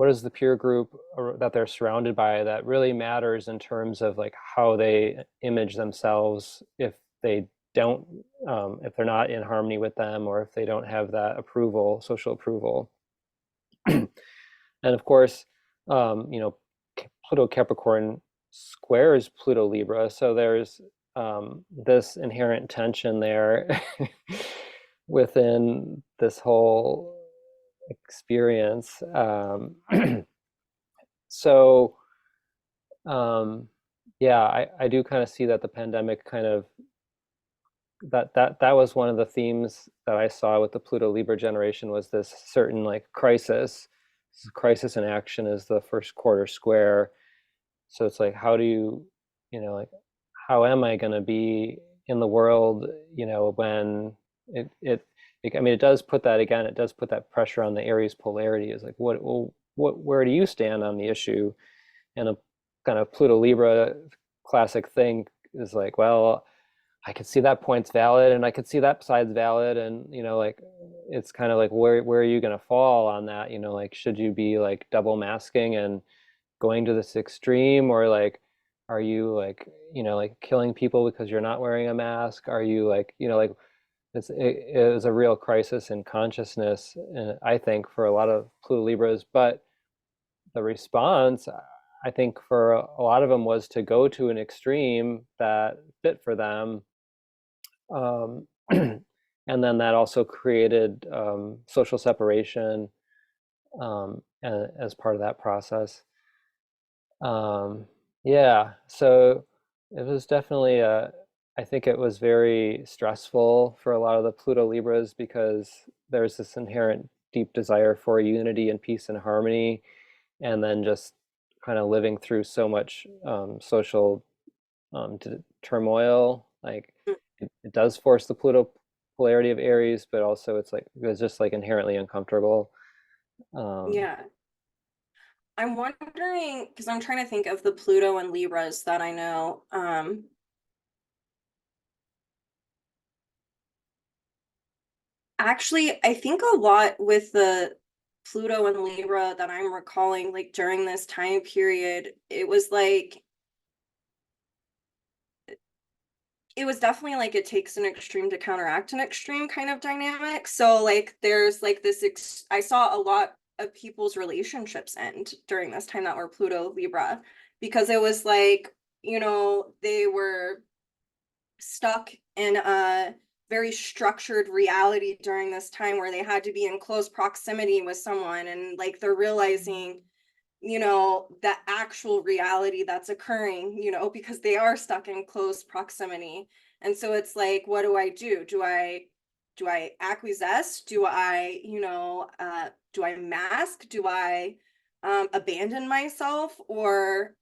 is the peer group that they're surrounded by that really matters in terms of like how they image themselves if they don't if they're not in harmony with them, or if they don't have that approval, social approval. And of course, Pluto Capricorn squares Pluto Libra, so there's this inherent tension there within this whole experience. So yeah, I do kind of see that the pandemic kind of that was one of the themes that I saw with the Pluto Libra generation, was this certain like crisis. Crisis in action is the first quarter square. So it's like, how do like, how am I going to be in the world, when I mean, it does put that, again, it does put that pressure on the Aries polarity, is like, where do you stand on the issue? And a kind of Pluto Libra classic thing is like, well, I could see that point's valid and I could see that side's valid. And, like, it's kind of like, where are you going to fall on that? Like, should you be like double masking and going to this extreme, or like, are you like, like killing people because you're not wearing a mask? Are you like, like, it was a real crisis in consciousness, I think, for a lot of Pluto Libras. But the response, I think, for a lot of them was to go to an extreme that fit for them. Um, and then that also created social separation as part of that process. Um, yeah, so it was definitely I think it was very stressful for a lot of the Pluto Libras because there's this inherent deep desire for unity and peace and harmony, and then just kind of living through so much social turmoil. Like it does force the Pluto polarity of Aries, but also it's just like inherently uncomfortable. Um, Yeah. I'm wondering, because I'm trying to think of the Pluto and Libras that I know. Actually, I think a lot with the Pluto and Libra that I'm recalling, like during this time period, it was definitely like it takes an extreme to counteract an extreme kind of dynamic. So like there's like I saw a lot of people's relationships end during this time that were Pluto Libra because it was like, they were stuck in a very structured reality during this time where they had to be in close proximity with someone, and like they're realizing the actual reality that's occurring, because they are stuck in close proximity. And so it's like, what do I do? Do I acquiesce? Do I mask? Do I abandon myself? Or,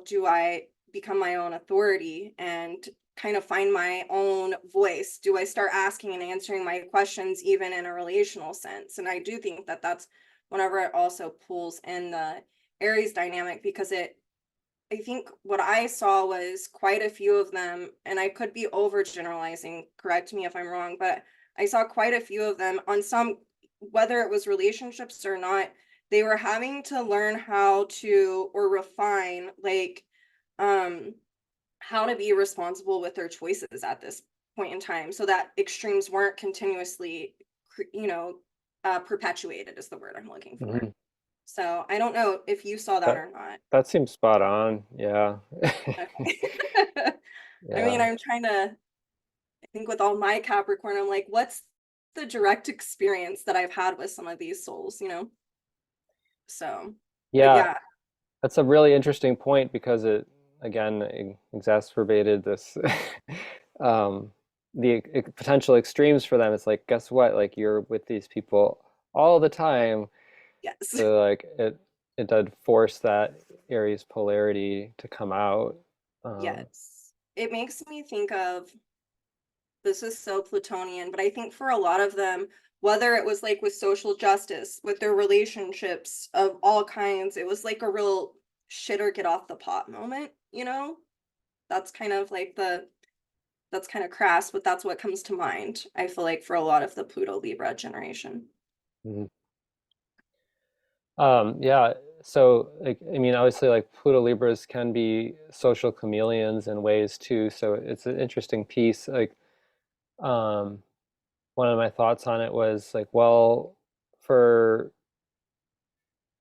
do I become my own authority and kind of find my own voice? Do I start asking and answering my questions even in a relational sense? And I do think that that's whenever it also pulls in the Aries dynamic, because I think what I saw was quite a few of them, and I could be overgeneralizing, correct me if I'm wrong, but I saw quite a few of them on some, whether it was relationships or not, they were having to learn how to, or refine, like, um, how to be responsible with their choices at this point in time so that extremes weren't continuously, perpetuated is the word I'm looking for. mhm. So I don't know if you saw that That or not. that seems spot on. Yeah. Okay. I mean, Yeah. I'm trying to think with all my Capricorn, I'm like, what's the direct experience that I've had with some of these souls? So, but Yeah, yeah, that's a really interesting point because it again exacerbated this um the potential extremes for them. It's like, guess what? Like you're with these people all the time. yes, So like it did force that Aries polarity to come out. Um, yes. It makes me think of, this is so Plutonian, but I think for a lot of them, whether it was like with social justice, with their relationships of all kinds, it was like a real shit or get off the pot moment? That's kind of like that's kind of crass, but that's what comes to mind. I feel like for a lot of the Pluto Libra generation. mhm. Yeah, so like I mean, obviously, like Pluto Libras can be social chameleons in ways too. So it's an interesting piece. Like, um, one of my thoughts on it was like, well, for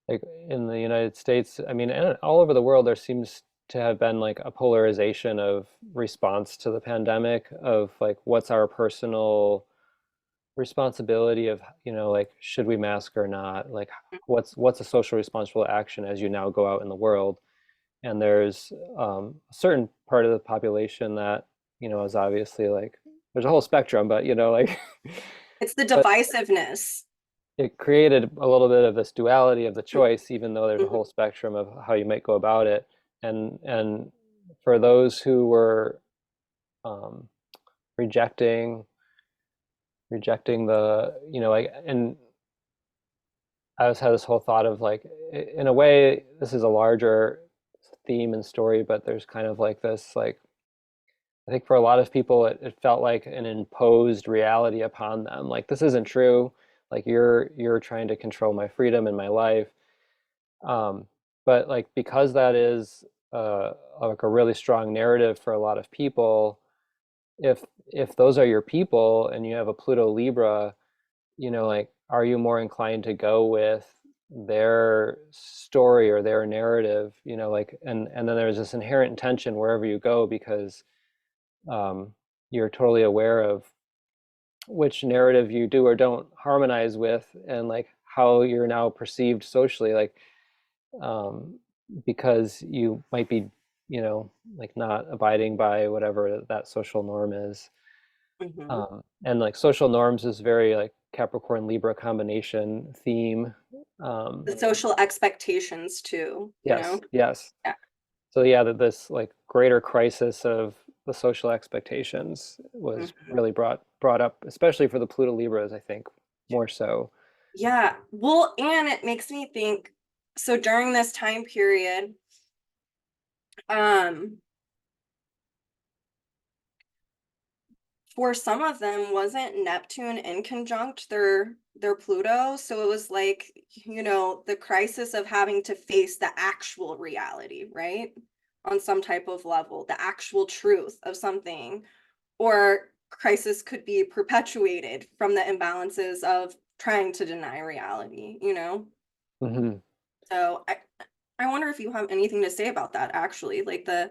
like in the United States, I mean, and all over the world, there seems to have been like a polarization of response to the pandemic of like what's our personal responsibility of, like should we mask or not? Like what's a social responsible action as you now go out in the world? And there's a certain part of the population that, is obviously like there's a whole spectrum, but like It's the but divisiveness. it created a little bit of this duality of the choice, even though there's a Mhm. whole spectrum of how you might go about it. And for those who were um, rejecting rejecting the, like, and I just had this whole thought of like, in a way, this is a larger theme and story, but there's kind of like this, like, I think for a lot of people, it felt like an imposed reality upon them. Like, this isn't true. Like, you're trying to control my freedom and my life. Um, but like, because that is like a really strong narrative for a lot of people, if those are your people and you have a Pluto Libra, like, are you more inclined to go with their story or their narrative, like, and then there's this inherent tension wherever you go because um, you're totally aware of which narrative you do or don't harmonize with, and like how you're now perceived socially, like um, because you might be, like not abiding by whatever that social norm is. Hmm. And like social norms is very like Capricorn Libra combination theme. Um, The social expectations too, you yes, know? yes. Yeah. So yeah, that this like greater crisis of the social expectations was Mhm. really brought up, especially for the Pluto Libras, I think, more so. Yeah. Well, and it makes me think, so during this time period, um, for some of them, wasn't Neptune in conjunct their Pluto? So it was like, the crisis of having to face the actual reality, right? On some type of level, the actual truth of something. Or crisis could be perpetuated from the imbalances of trying to deny reality, you know? Hmm. So I wonder if you have anything to say about that actually, like the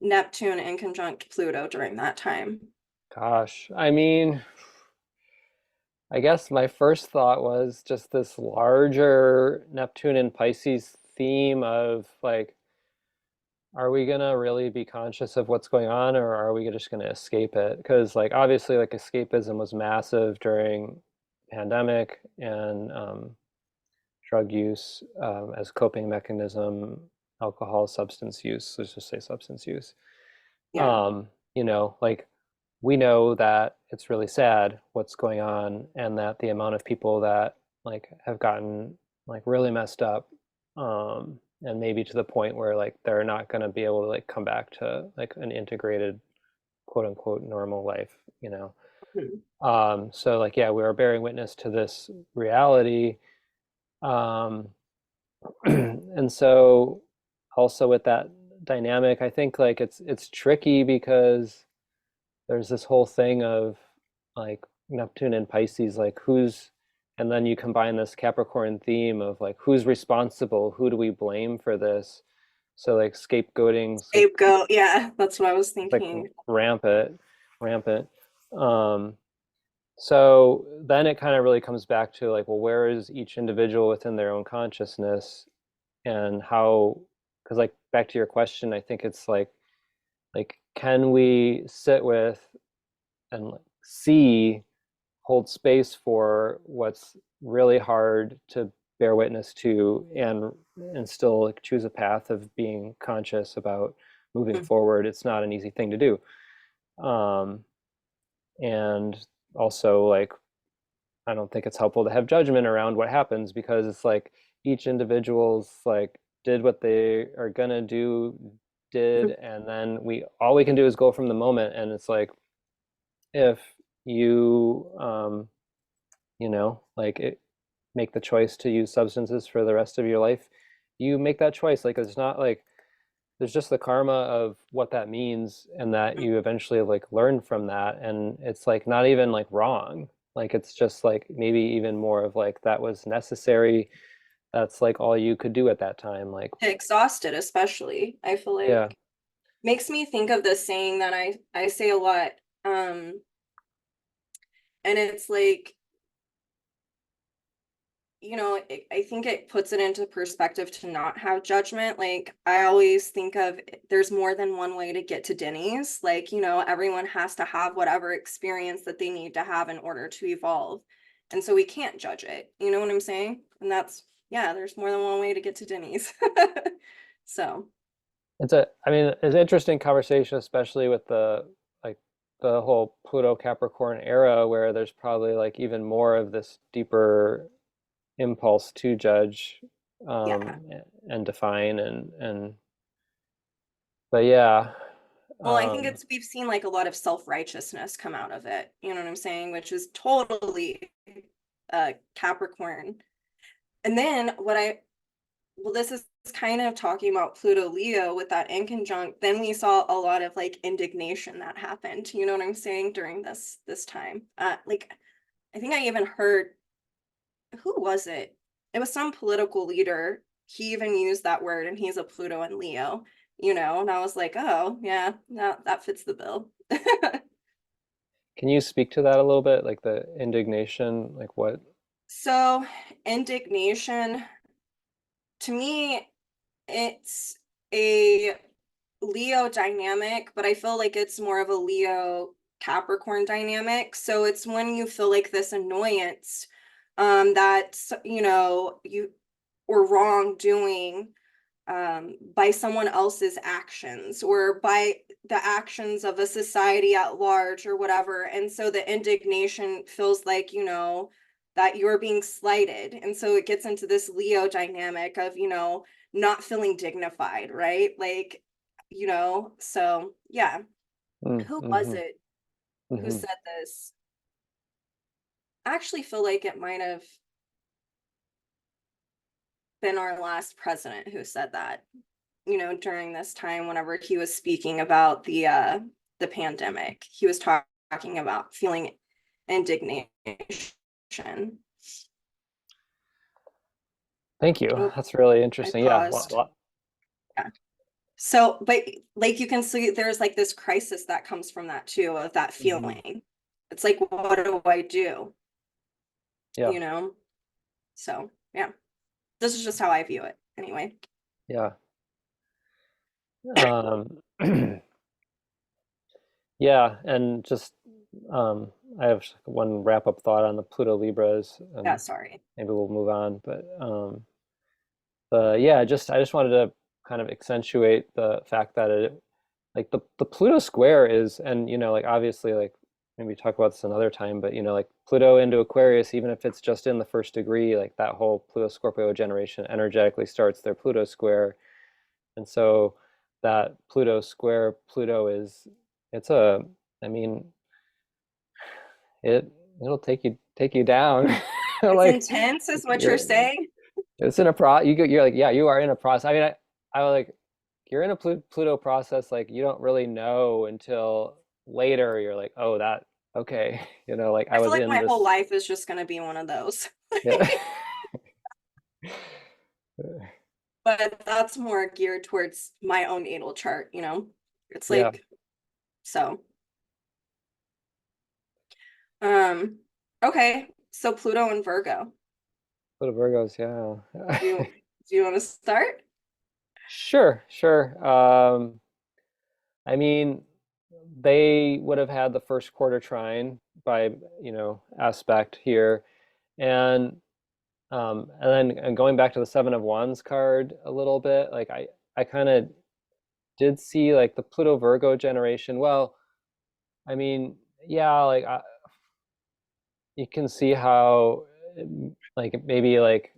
Neptune in conjunct Pluto during that time. Gosh, I mean, I guess my first thought was just this larger Neptune and Pisces theme of like, are we gonna really be conscious of what's going on, or are we just gonna escape it? Because like obviously like escapism was massive during pandemic and drug use as coping mechanism, alcohol, substance use, let's just say substance use. Yeah. Um, like we know that it's really sad what's going on and that the amount of people that like have gotten like really messed up, and maybe to the point where like they're not going to be able to like come back to like an integrated quote unquote normal life, Mhm. so like yeah, we are bearing witness to this reality. um and so also with that dynamic, I think like it's tricky because there's this whole thing of like Neptune and Pisces, like who's, and then you combine this Capricorn theme of like who's responsible, who do we blame for this? So like scapegoating's Scapegoat. Yeah, that's what I was like thinking. rampant. Um, so then it kind of really comes back to like, well, where is each individual within their own consciousness and how, because like back to your question, I think it's like can we sit with and like see, hold space for what's really hard to bear witness to, and still like choose a path of being conscious about moving Mhm. forward. It's not an easy thing to do. um and also like I don't think it's helpful to have judgment around what happens because it's like each individual's like did what they are gonna do, did, and then we all we can do is go from the moment. And it's like if you like make the choice to use substances for the rest of your life, you make that choice. Like it's not like there's just the karma of what that means, and that you eventually like learn from that, and it's like not even like wrong. Like it's just like maybe even more of like that was necessary. That's like all you could do at that time. Like Exhausted, especially. I feel yeah. like makes me think of this saying that I say a lot. And it's like, I think it puts it into perspective to not have judgment. Like, I always think of there's more than one way to get to Denny's. Like, everyone has to have whatever experience that they need to have in order to evolve. And so we can't judge it. You know what I'm saying? And yeah, there's more than one way to get to Denny's. So, I mean, it's an interesting conversation, especially with like the whole Pluto Capricorn era, where there's probably like even more of this deeper impulse to judge, yeah. and define, and but yeah. Well, I think um, we've seen like a lot of self-righteousness come out of it. You know what I'm saying? Which is totally Capricorn. And then well, this is kind of talking about Pluto Leo with that inconjunct. Then we saw a lot of like indignation that happened. You know what I'm saying during this time. Like I think I even heard, who was it? It was some political leader. He even used that word, and he's a Pluto and Leo. You know, and I was like, oh yeah, that fits the bill. Can you speak to that a little bit, like the indignation, like what? So indignation, to me, it's a Leo dynamic, but I feel like it's more of a Leo Capricorn dynamic. So it's when you feel like this annoyance, that, you know, you or wrongdoing, by someone else's actions or by the actions of a society at large or whatever. And so the indignation feels like, you know, that you're being slighted. And so it gets into this Leo dynamic of, you know, not feeling dignified, right? Like, you know, so yeah. Who was Mm-hmm, it who mm-hmm. said this? I actually feel like it might have been our last president who said that, you know, during this time whenever he was speaking about the pandemic. He was talking about feeling indignation. Thank you. Oh, That's really I interesting. Yeah. paused. Yeah. So, but like you can see there's like this crisis that comes from that too, of that Mhm. feeling. It's like, what do I do? Yeah. You know? So, yeah. This is just how I view it anyway. Yeah. Um, yeah, and just um, I have one wrap-up thought on the Pluto Libras, Yeah, and sorry. maybe we'll move on. But yeah, I just wanted to kind of accentuate the fact that it like the Pluto square is, and like obviously like maybe talk about this another time, but like Pluto into Aquarius, even if it's just in the first degree, like that whole Pluto Scorpio generation energetically starts their Pluto square. And so that Pluto square, Pluto is, it's a, I mean, it'll take you down. It's Like intense, is what you're you're, saying. it's in a you're like, yeah, you are in a process. I mean, I like, you're in a Pluto process, like you don't really know until later. You're like, oh, okay. Like I I feel was like in my whole this, life is just going to be one of those. yeah. But that's more geared towards my own natal chart, you know? It's Yeah, like, so, um, okay. So Pluto and Virgo. Pluto Virgos, yeah. Do you do you want to start? Sure, sure. I mean, they would have had the first quarter trine by, aspect here. And then going back to the Seven of Wands card a little bit, like I kind of did see like the Pluto Virgo generation. Well, I mean, yeah, like you can see how like maybe like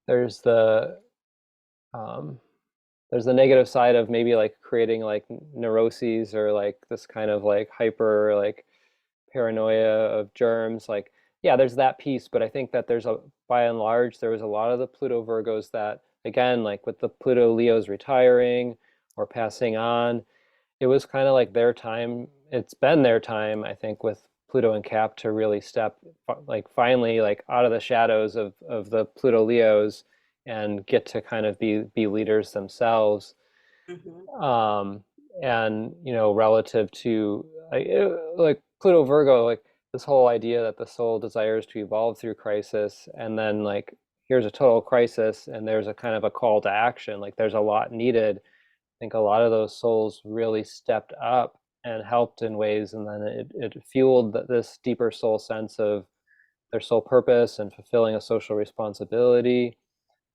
there's the um there's the negative side of maybe like creating like neuroses or like this kind of like hyper like paranoia of germs. Like, yeah, there's that piece, but I think that by and large, there was a lot of the Pluto Virgos that, again, like with the Pluto Leos retiring or passing on, it was kind of like their time. It's been their time, I think, with Pluto and Cap to really step, like finally, like out of the shadows of the Pluto Leos and get to kind of be leaders themselves. Hmm. um and relative to like Pluto Virgo, like this whole idea that the soul desires to evolve through crisis, and then like here's a total crisis and there's a kind of a call to action, like there's a lot needed. I think a lot of those souls really stepped up and helped in ways, and then it fueled this deeper soul sense of their soul purpose and fulfilling a social responsibility.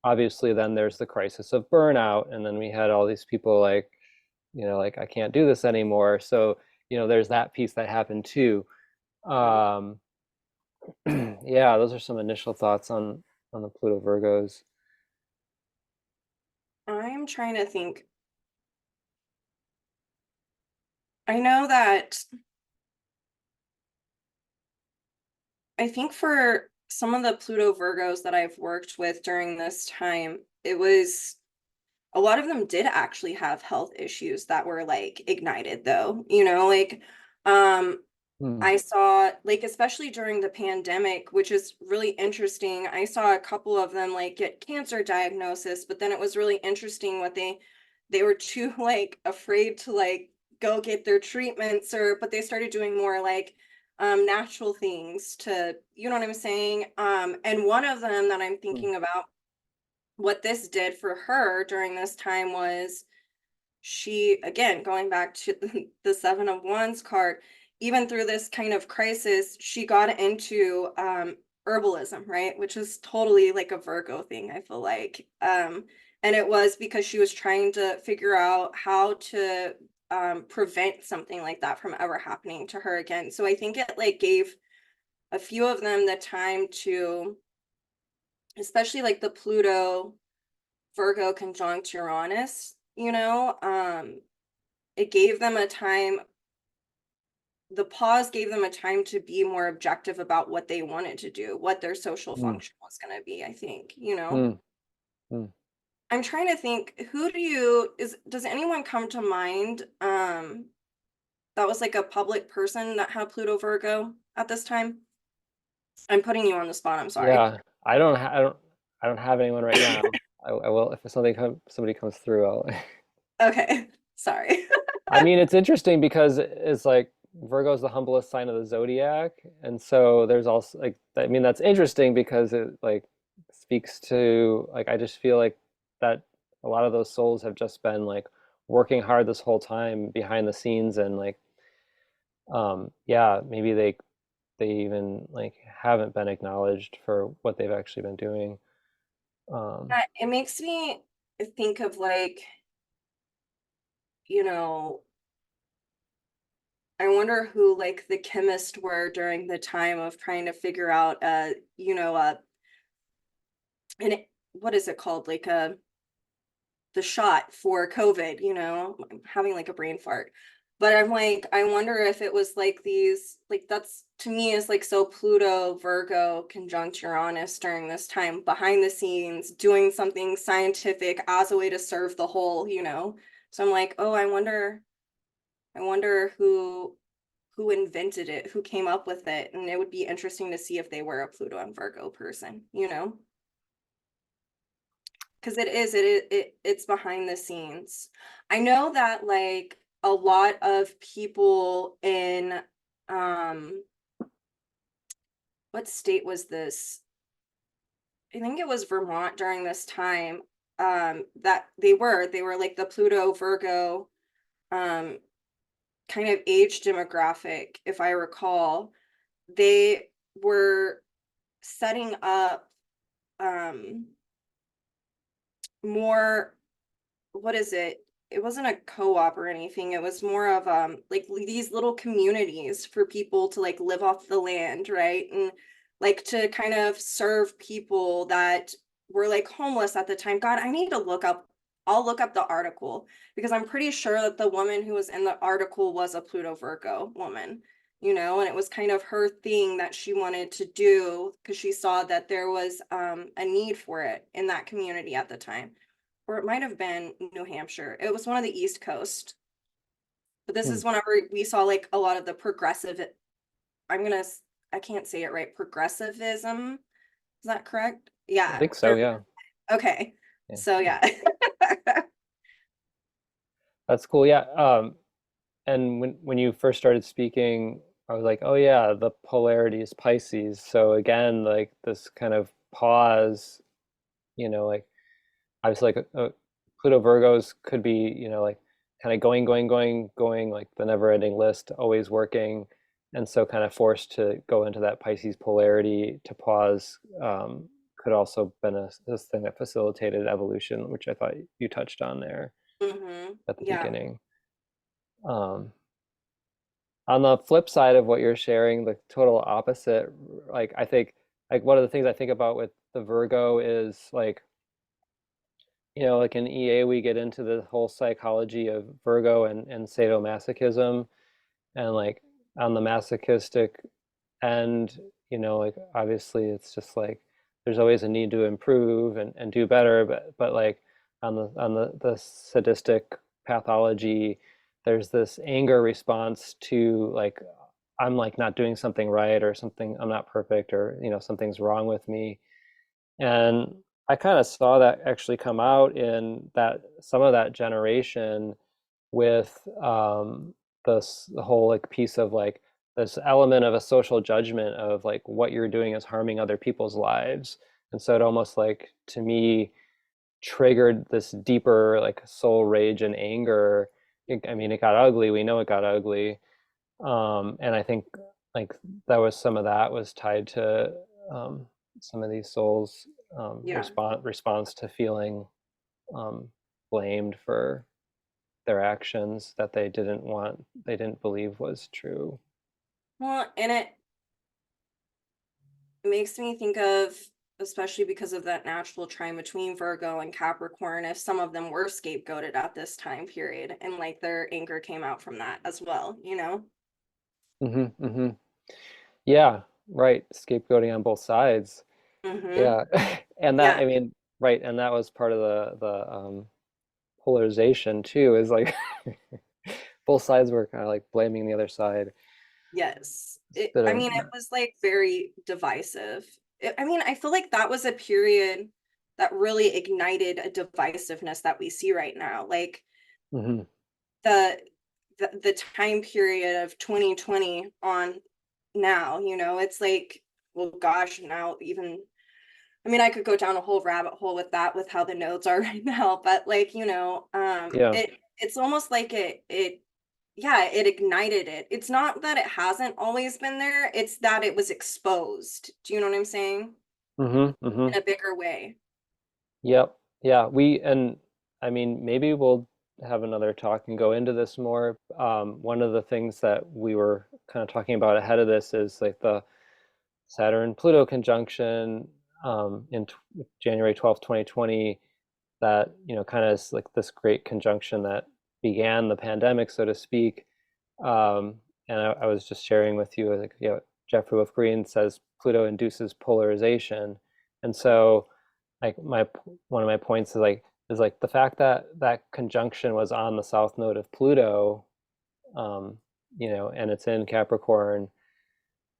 Obviously then there's the crisis of burnout, and then we had all these people like like I can't do this anymore. So, there's that piece that happened too. Um, yeah, those are some initial thoughts on the Pluto Virgos. I'm trying to think. I know that I think for some of the Pluto Virgos that I've worked with during this time, it was a lot of them did actually have health issues that were like ignited though, like um Hmm. I saw like especially during the pandemic, which is really interesting. I saw a couple of them like get cancer diagnosis, but then it was really interesting what they were too like afraid to like go get their treatments or but they started doing more like natural things to, you know what I'm saying? And one of them that I'm Hmm. thinking about what this did for her during this time was she again going back to the seven of wands card, even through this kind of crisis she got into herbalism, right, which is totally like a Virgo thing, I feel like, and it was because she was trying to figure out how to prevent something like that from ever happening to her again. So I think it like gave a few of them the time to, especially like the Pluto Virgo conjunct Uranus, it gave them a time, the pause gave them a time to be more objective about what they wanted to do, what their social Hmm. function was going to be, I think. Hmm. Hmm. I'm trying to think, who do you, does anyone come to mind that was like a public person that had Pluto Virgo at this time? I'm putting you on the spot, I'm sorry. Yeah, I don't have anyone right now. I will if somebody comes through. I'll. Okay, sorry. I mean, it's interesting because it's like Virgo's the humblest sign of the zodiac, and so there's also like I mean that's interesting because it like speaks to like I just feel like that a lot of those souls have just been like working hard this whole time behind the scenes and like yeah, maybe they even like haven't been acknowledged for what they've actually been doing. Um, It makes me think of like, you know, I wonder who like the chemists were during the time of trying to figure out what is it called? Like the shot for COVID, I'm having like a brain fart. But I'm like, I wonder if it was like these, like that's to me is like so Pluto, Virgo, conjunct Uranus during this time, behind the scenes, doing something scientific as a way to serve the whole. So I'm like, oh, I wonder who invented it, who came up with it, and it would be interesting to see if they were a Pluto and Virgo person. Because it's behind the scenes. I know that like a lot of people in um what state was this? I think it was Vermont during this time, that they were like the Pluto Virgo um kind of age demographic, if I recall. They were setting up um more, what is it? It wasn't a co-op or anything. It was more of like these little communities for people to like live off the land, right? And like to kind of serve people that were like homeless at the time. God, I'll look up the article because I'm pretty sure that the woman who was in the article was a Pluto Virgo woman, and it was kind of her thing that she wanted to do because she saw that there was a need for it in that community at the time, or it might have been New Hampshire. It was one of the East Coast. But this hmm, is whenever we saw like a lot of the progressive, I'm gonna, I can't say it right, progressivism. Is that correct? I Yeah. think so, yeah. Okay. Yeah. So yeah. That's cool. Yeah. And when you first started speaking, I was like, oh yeah, the polarity is Pisces. So again, like this kind of pause, like obviously like Pluto Virgos could be, like kind of going, like the never-ending list, always working, and so kind of forced to go into that Pisces polarity to pause could also been this thing that facilitated evolution, which I thought you touched on there at the Yeah. beginning. Um, on the flip side of what you're sharing, the total opposite, like I think like one of the things I think about with the Virgo is like like in EA, we get into the whole psychology of Virgo and sadomasochism, and like on the masochistic end, like obviously it's just like there's always a need to improve and do better, but like on the sadistic pathology, there's this anger response to like I'm like not doing something right or something, I'm not perfect, or something's wrong with me. And I kind of saw that actually come out in that some of that generation with the whole like piece of like this element of a social judgment of like what you're doing is harming other people's lives. And so it almost like to me triggered this deeper like soul rage and anger. I mean, it got ugly. We know it got ugly. And I think like that was some of that was tied to um, some of these souls Yeah. response to feeling um, blamed for their actions that they didn't believe was true. Well, and it makes me think of, especially because of that natural trine between Virgo and Capricorn, if some of them were scapegoated at this time period and like their anger came out from that as well, you know? Hmm, hmm. Yeah, right. Scapegoating on both sides. Mm-hmm. Yeah, and that I Yeah. mean, right, and that was part of the polarization too. Is like both sides were kind of like blaming the other side. Yes. It's been I a mean, it was like very divisive. I mean, I feel like that was a period that really ignited a divisiveness that we see right now. Like mhm. the the time period of 2020 on now, it's like, well, gosh, now even, I mean, I could go down a whole rabbit hole with that, with how the nodes are right now, but like, Yeah. it's almost like yeah, it ignited it. It's not that it hasn't always been there, it's that it was exposed. Do you know what I'm saying? Hmm, hmm. In a bigger way. Yep. Yeah. And I mean, maybe we'll have another talk and go into this more. One of the things that we were kind of talking about ahead of this is like the Saturn Pluto conjunction in January 12th, 2020, that, kind of is like this great conjunction that began the pandemic, so to speak. And I was just sharing with you, like, Jeffrey Wolf Green says Pluto induces polarization. And so like one of my points is like the fact that that conjunction was on the south node of Pluto, um, and it's in Capricorn,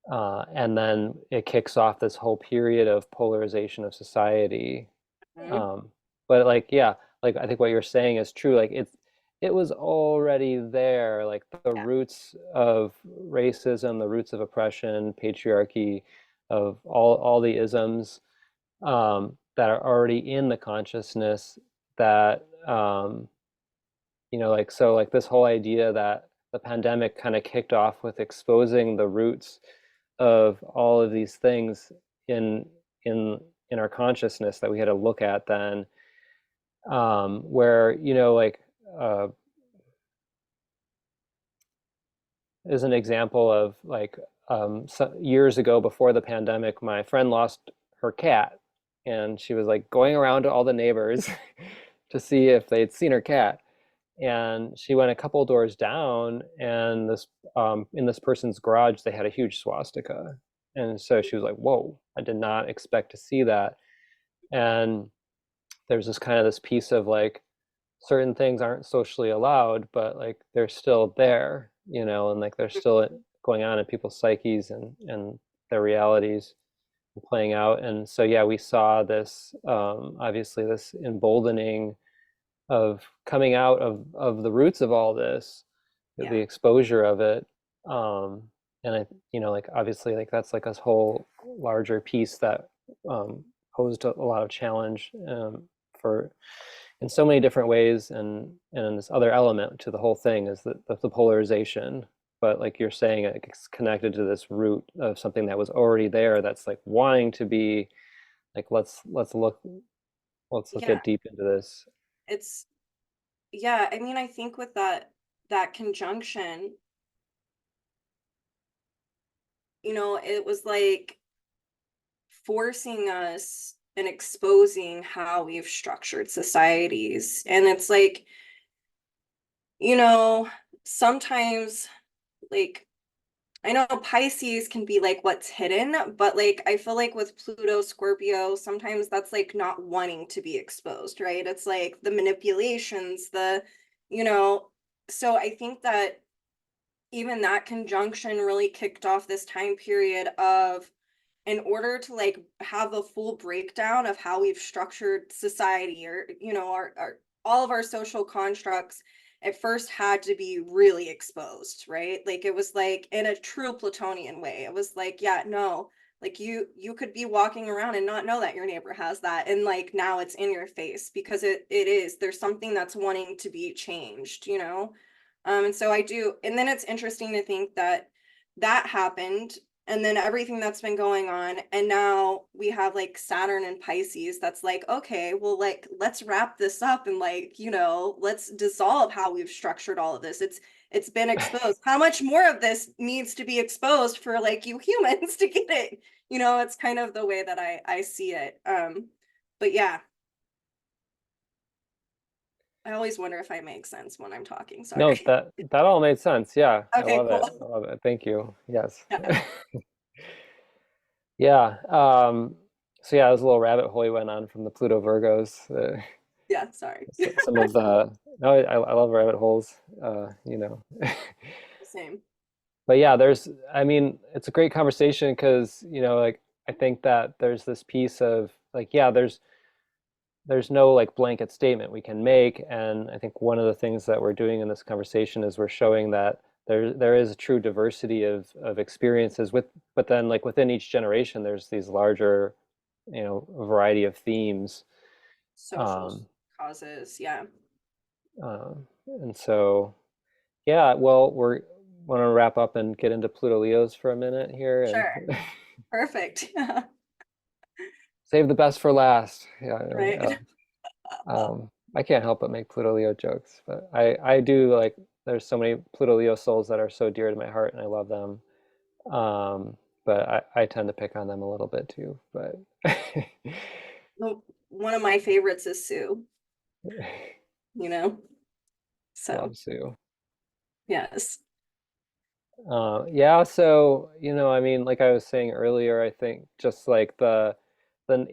and then it kicks off this whole period of polarization of society. Mhm. Um, but like, yeah, like I think what you're saying is true. Like it was already there, like the Yeah. roots of racism, the roots of oppression, patriarchy, of all the isms that are already in the consciousness that like so like this whole idea that the pandemic kind of kicked off with exposing the roots of all of these things in in in our consciousness that we had to look at then, where like uh, is an example of like years ago before the pandemic, my friend lost her cat, and she was like going around to all the neighbors to see if they'd seen her cat. And she went a couple doors down, and this in this person's garage they had a huge swastika, and so she was like, "Whoa! I did not expect to see that." And there's this kind of this piece of like certain things aren't socially allowed, but like they're still there, and like they're still going on in people's psyches and their realities playing out. And so yeah, we saw this obviously this emboldening of coming out of the roots of all this, the Yeah. exposure of it. um and I like obviously like that's like a whole larger piece that posed a lot of challenge for in so many different ways. And this other element to the whole thing is the polarization, but like you're saying, it's connected to this root of something that was already there, that's like wanting to be like, let's Yeah. get deep into this. It's Yeah, I mean, I think with that conjunction, it was like forcing us and exposing how we've structured societies. And it's like, you know, sometimes like I know Pisces can be like what's hidden, but like I feel like with Pluto, Scorpio, sometimes that's like not wanting to be exposed, right? It's like the manipulations, you know, so I think that even that conjunction really kicked off this time period of in order to like have a full breakdown of how we've structured society or our all of our social constructs at first had to be really exposed, right? Like it was like in a true Plutonian way. It was like, yeah, no, like you could be walking around and not know that your neighbor has that, and like now it's in your face because it is there's something that's wanting to be changed, you know. And so I do, and then it's interesting to think that that happened, and then everything that's been going on, and now we have like Saturn and Pisces that's like, okay, well, like let's wrap this up and like, let's dissolve how we've structured all of this. It's been exposed. How much more of this needs to be exposed for like you humans to get it? It's kind of the way that I see it. But yeah, I always wonder if I make sense when I'm talking. No, Sorry. that all made sense. Yeah, I Okay, love it. I cool. love it. Thank you. Yes. Yeah. Yeah. So yeah, it was a little rabbit hole we went on from the Pluto Virgos. Yeah, sorry. Some of the no, I love rabbit holes. Same. But yeah, I mean, it's a great conversation because, like I think that there's this piece of like, yeah, there's no like blanket statement we can make, and I think one of the things that we're doing in this conversation is we're showing that there is a true diversity of experiences but then like within each generation there's these larger, variety of themes. Social Um, causes. Yeah. and so yeah, well, we're want to wrap up and get into Pluto Leos for a minute here and Sure. Perfect. save the best for last. Yeah, Right. I can't help but make Pluto Leo jokes, but I do like. There's so many Pluto Leo souls that are so dear to my heart, and I love them. But I tend to pick on them a little bit too. But One of my favorites is Sue, you know? So, love Sue. yes. Yeah, so I mean, like I was saying earlier, I think just like the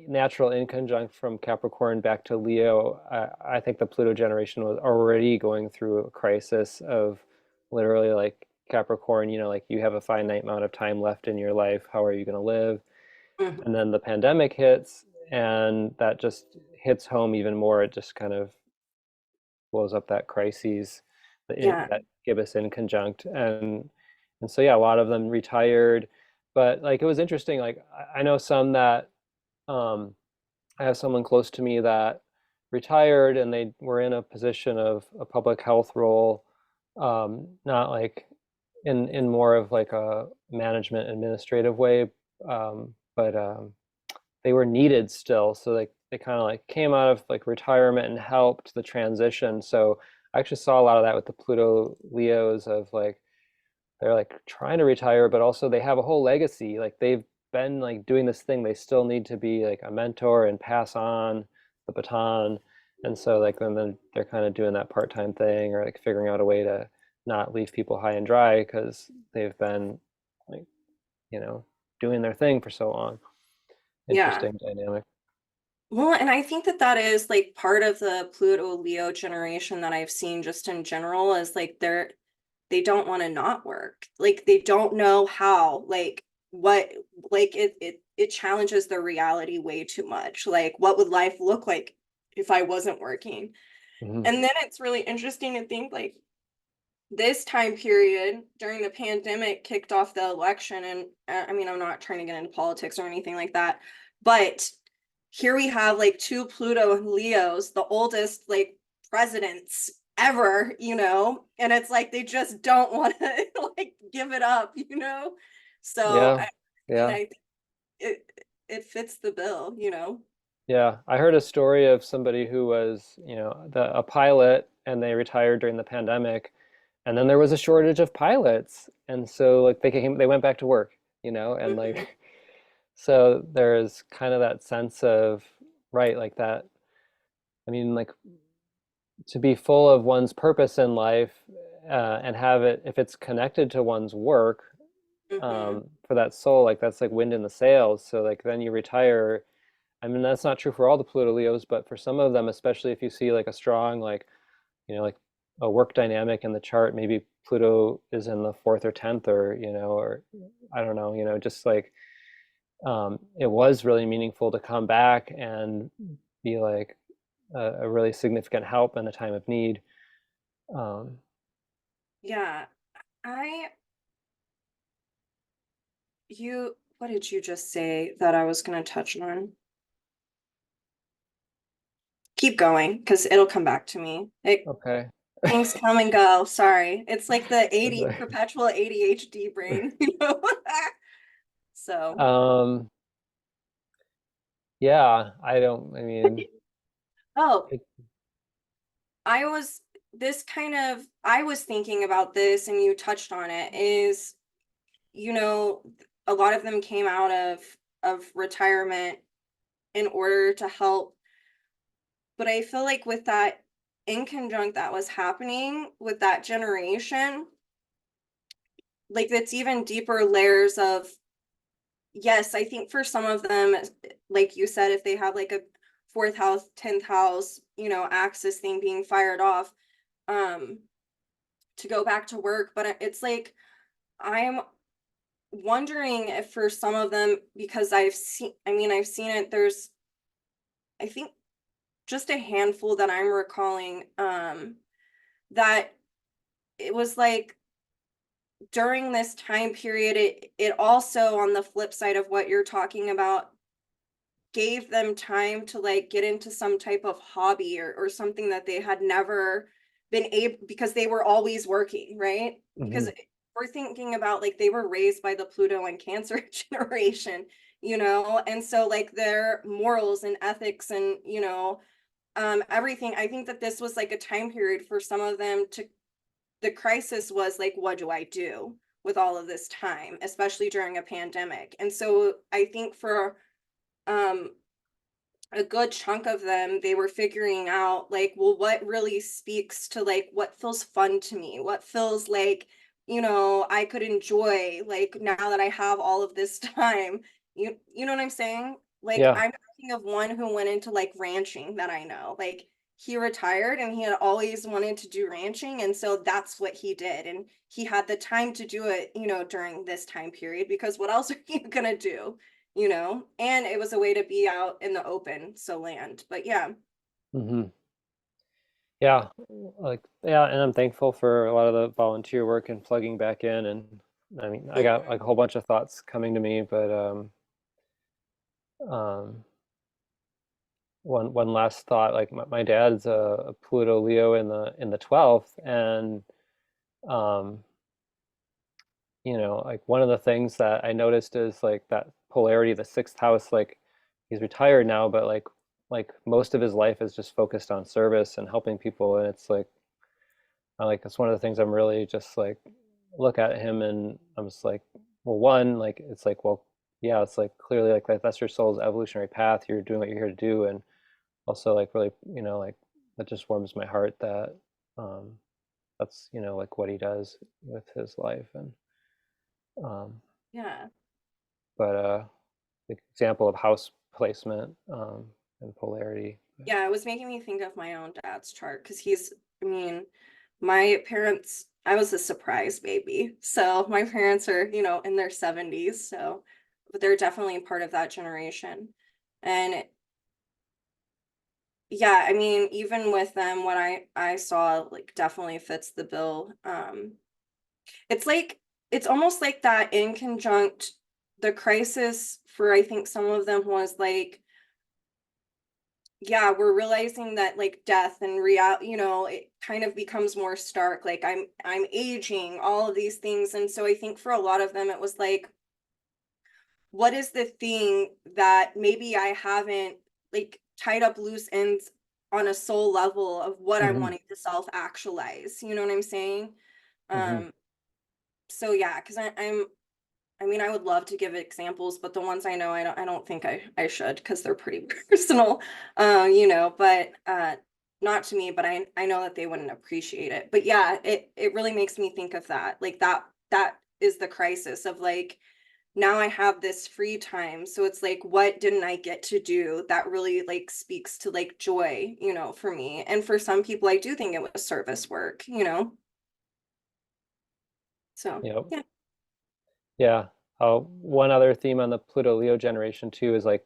natural inconjunct from Capricorn back to Leo, I think the Pluto generation was already going through a crisis of literally like Capricorn, like you have a finite amount of time left in your life. How are you going to live? Mhm. And then the pandemic hits, and that just hits home even more. It just kind of blows up that crises, Yeah. that gibbous inconjunct, and so yeah, a lot of them retired, but like it was interesting. Like I know some that um, I have someone close to me that retired and they were in a position of a public health role, not like in more of like a management administrative way, but they were needed still. So they kind of like came out of like retirement and helped the transition. So I actually saw a lot of that with the Pluto Leos of like they're like trying to retire, but also they have a whole legacy. Like they've been like doing this thing. They still need to be like a mentor and pass on the baton. And so like then they're kind of doing that part-time thing or like figuring out a way to not leave people high and dry because they've been like, you know, doing their thing for so long. Yeah. Interesting dynamic. Well, and I think that that is like part of the Pluto Leo generation that I've seen just in general is like they don't want to not work. Like they don't know how, like what like it challenges their reality way too much. Like what would life look like if I wasn't working? Mhm. And then it's really interesting to think like this time period during the pandemic kicked off the election, and I mean I'm not trying to get into politics or anything like that, but here we have like two Pluto Leos, the oldest like presidents ever, and it's like they just don't want to like give it up, so Yeah. and Yeah. I it it fits the bill. Yeah, I heard a story of somebody who was, a pilot and they retired during the pandemic, and then there was a shortage of pilots, and so like they went back to work, and Mhm. like so there's kind of that sense of right, like that. I mean, like to be full of one's purpose in life, and have it if it's connected to one's work, Mm-hmm. for that soul, like that's like wind in the sails. So like then you retire. I mean, that's not true for all the Pluto Leos, but for some of them, especially if you see like a strong, like, like a work dynamic in the chart, maybe Pluto is in the fourth or 10th, or, or I don't know, just like it was really meaningful to come back and be like a really significant help in a time of need. Um, Yeah. I, what did you just say that I was going to touch on? Keep going, because it'll come back to me. okay. Things come and go. Sorry. It's like the 80 perpetual ADHD brain, you know? So, um, yeah, I mean, oh, it, I was I was thinking about this and you touched on it is, you know, a lot of them came out of retirement in order to help, but I feel like with that in conjunct that was happening with that generation, like it's even deeper layers of, yes, I think for some of them, like you said, if they have like a fourth house, 10th house, axis thing being fired off, um, to go back to work. But it's like, I'm wondering if for some of them, because I've seen it, I think just a handful that I'm recalling, that it was like during this time period, it also on the flip side of what you're talking about gave them time to like get into some type of hobby or something that they had never been able, because they were always working, right? Because mhm, we're thinking about like they were raised by the Pluto and Cancer generation, and so like their morals and ethics and everything. I think that this was like a time period for some of them to, the crisis was like, what do I do with all of this time, especially during a pandemic? And so I think for um a good chunk of them, they were figuring out like, well, what really speaks to like what feels fun to me, what feels like, I could enjoy like now that I have all of this time. You know what I'm saying? Like yeah. I'm thinking of one who went into like ranching that I know. Like he retired and he had always wanted to do ranching, and so that's what he did. And he had the time to do it, during this time period, because what else are you gonna do? And it was a way to be out in the open, so land. But yeah. hmm Yeah, like yeah, and I'm thankful for a lot of the volunteer work and plugging back in. And I mean, I got Mhm. like a whole bunch of thoughts coming to me, but um, one last thought. Like my dad's a Pluto Leo in the 12th, and um, like one of the things that I noticed is like that polarity, the sixth house. Like he's retired now, but like most of his life is just focused on service and helping people, and it's like I like it's one of the things I'm really just like look at him and I'm just like, well, one, like it's like, well, yeah, it's like clearly like that's your soul's evolutionary path. You're doing what you're here to do, and also like really, like that just warms my heart that um, that's like what he does with his life. And um, Yeah. but the example of house placement and polarity. Yeah, it was making me think of my own dad's chart because I mean, my parents, I was a surprise baby. So my parents are, in their 70s. So, but they're definitely part of that generation. And yeah, I mean, even with them, what I saw like definitely fits the bill. It's like it's almost like that in conjunct, the crisis for I think some of them was like, yeah, we're realizing that like death and it kind of becomes more stark. Like I'm aging, all of these things. And so I think for a lot of them it was like, what is the thing that maybe I haven't like tied up loose ends on a soul level of what I'm Hmm wanting to self actualize? You know what I'm saying? hmm Um, so yeah, because I mean, I would love to give examples, but the ones I know, I don't think I should because they're pretty personal, but not to me, but I know that they wouldn't appreciate it. But yeah, it really makes me think of that, like that is the crisis of like, now I have this free time. So it's like, what didn't I get to do that really like speaks to like joy, for me. And for some people, I do think it was service work. So Yep. yeah. Yeah. One other theme on the Pluto Leo generation too is like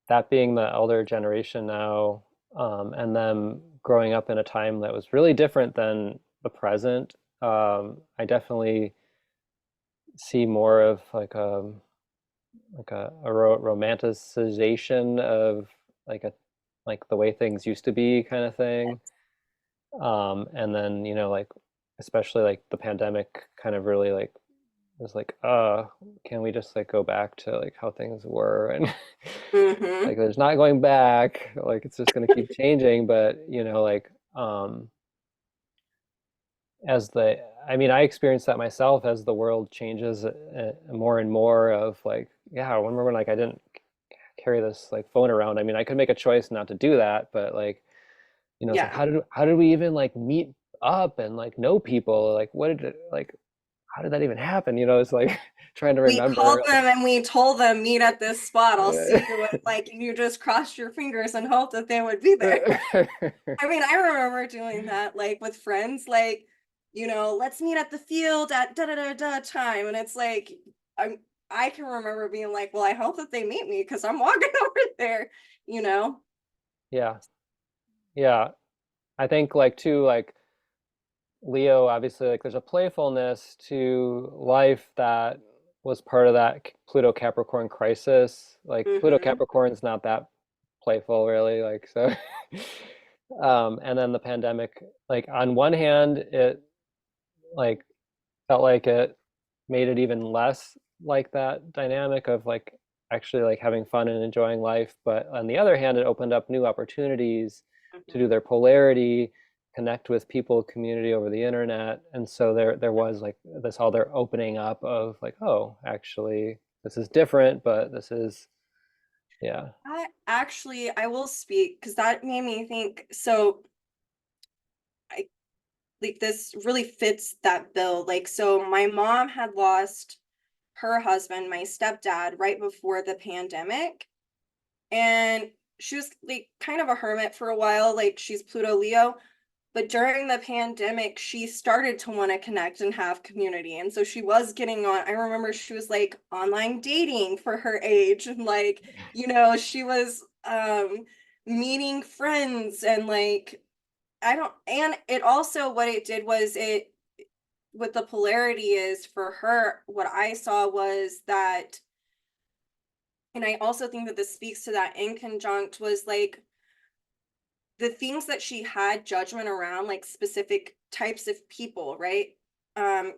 that being the elder generation now, and them growing up in a time that was really different than the present. I definitely see more of like a romanticization of like a like the way things used to be kind of thing. And then, like especially like the pandemic kind of really like was like, can we just like go back to like how things were? And Hmm. like there's not going back, like it's just going to keep changing. But like as the I mean, I experienced that myself as the world changes, more and more of like, yeah, I remember when like I didn't carry this like phone around. I mean, I could make a choice not to do that, but like, it's like Yeah. how did we even like meet up and like know people? Like what did it like how did that even happen? It's like trying to We remember called them and we told them, meet at this spot. I'll see you at like like, and you just crossed your fingers and hoped that they would be there. I mean, I remember doing that like with friends, like, let's meet at the field at da da da da time. And it's like, I can remember being like, well, I hope that they meet me because I'm walking over there, you know? yeah. Yeah. I think like too like Leo, obviously, like there's a playfulness to life that was part of that Pluto Capricorn crisis. Like Pluto Hmm. Capricorn's not that playful really, like so. And then the pandemic, like on one hand, it like felt like it made it even less like that dynamic of like actually like having fun and enjoying life. But on the other hand, it opened up new opportunities to do Hmm. their polarity, connect with people, community over the internet. And so there was like this other opening up of like, oh, actually this is different, but this is yeah. I will speak because that made me think. So I like this really fits that bill. Like, so my mom had lost her husband, my stepdad, right before the pandemic. And she was like kind of a hermit for a while. Like, she's Pluto Leo. But during the pandemic, she started to want to connect and have community. And so she was getting on. I remember she was like online dating for her age. And like, she was meeting friends and like, I don't, and it also, what it did was it, what the polarity is for her, what I saw was that, and I also think that this speaks to that in conjunct was like the things that she had judgment around, like specific types of people, right? Um,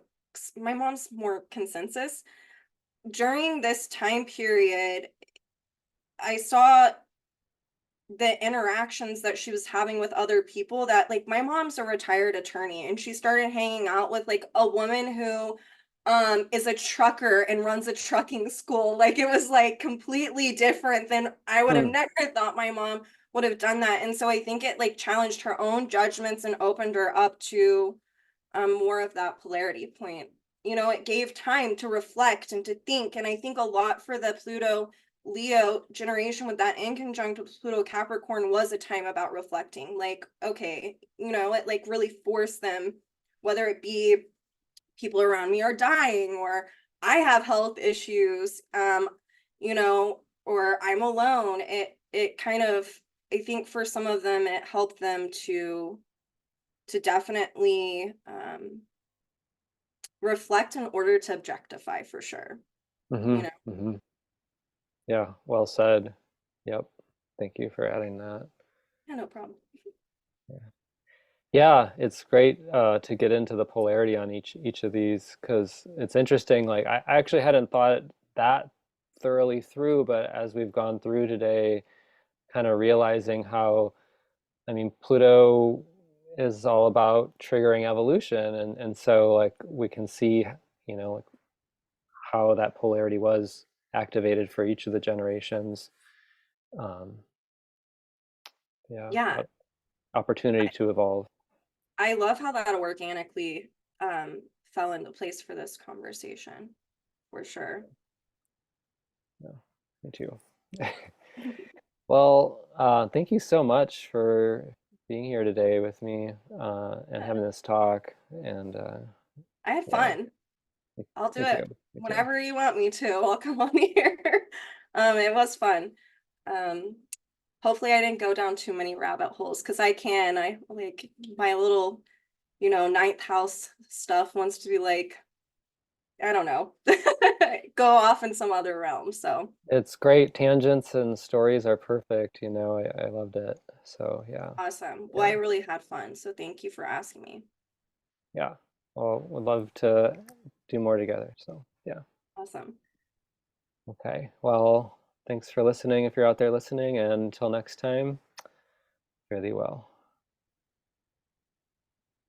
my mom's more consensus. During this time period, I saw the interactions that she was having with other people that like my mom's a retired attorney and she started hanging out with like a woman who is a trucker and runs a trucking school. Like it was like completely different than I would have Hmm. never thought my mom would have done that. And so I think it like challenged her own judgments and opened her up to more of that polarity point. It gave time to reflect and to think. And I think a lot for the Pluto Leo generation with that in conjunct with Pluto Capricorn was a time about reflecting. Like, okay, it like really forced them, whether it be people around me are dying or I have health issues, or I'm alone. It kind of, I think for some of them, it helped them to definitely reflect in order to objectify for sure. Hmm. You know, Hmm. Yeah, well said. Yep. Thank you for adding that. yeah, no problem. Yeah, it's great to get into the polarity on each of these because it's interesting. Like I actually hadn't thought that thoroughly through, but as we've gone through today, kind of realizing how, I mean, Pluto is all about triggering evolution, and so like we can see, like how that polarity was activated for each of the generations. Um, yeah, Yeah, opportunity I, to evolve. I love how that organically fell into place for this conversation, for sure. Yeah, me too. Well, thank you so much for being here today with me and having this talk. And I had yeah, fun. I'll do thank you. it Thank you. whenever you want me to. I'll come on here. It was fun. Um, hopefully I didn't go down too many rabbit holes because I can. I like my little, ninth house stuff wants to be like, I don't know, go off in some other realm. So It's great. Tangents and stories are perfect. I loved it. So yeah, awesome. Well, I yeah, really had fun. So thank you for asking me. yeah. Well, would love to do more together. So yeah. Awesome. Okay. Well, thanks for listening if you're out there listening. And until next time, fare thee well.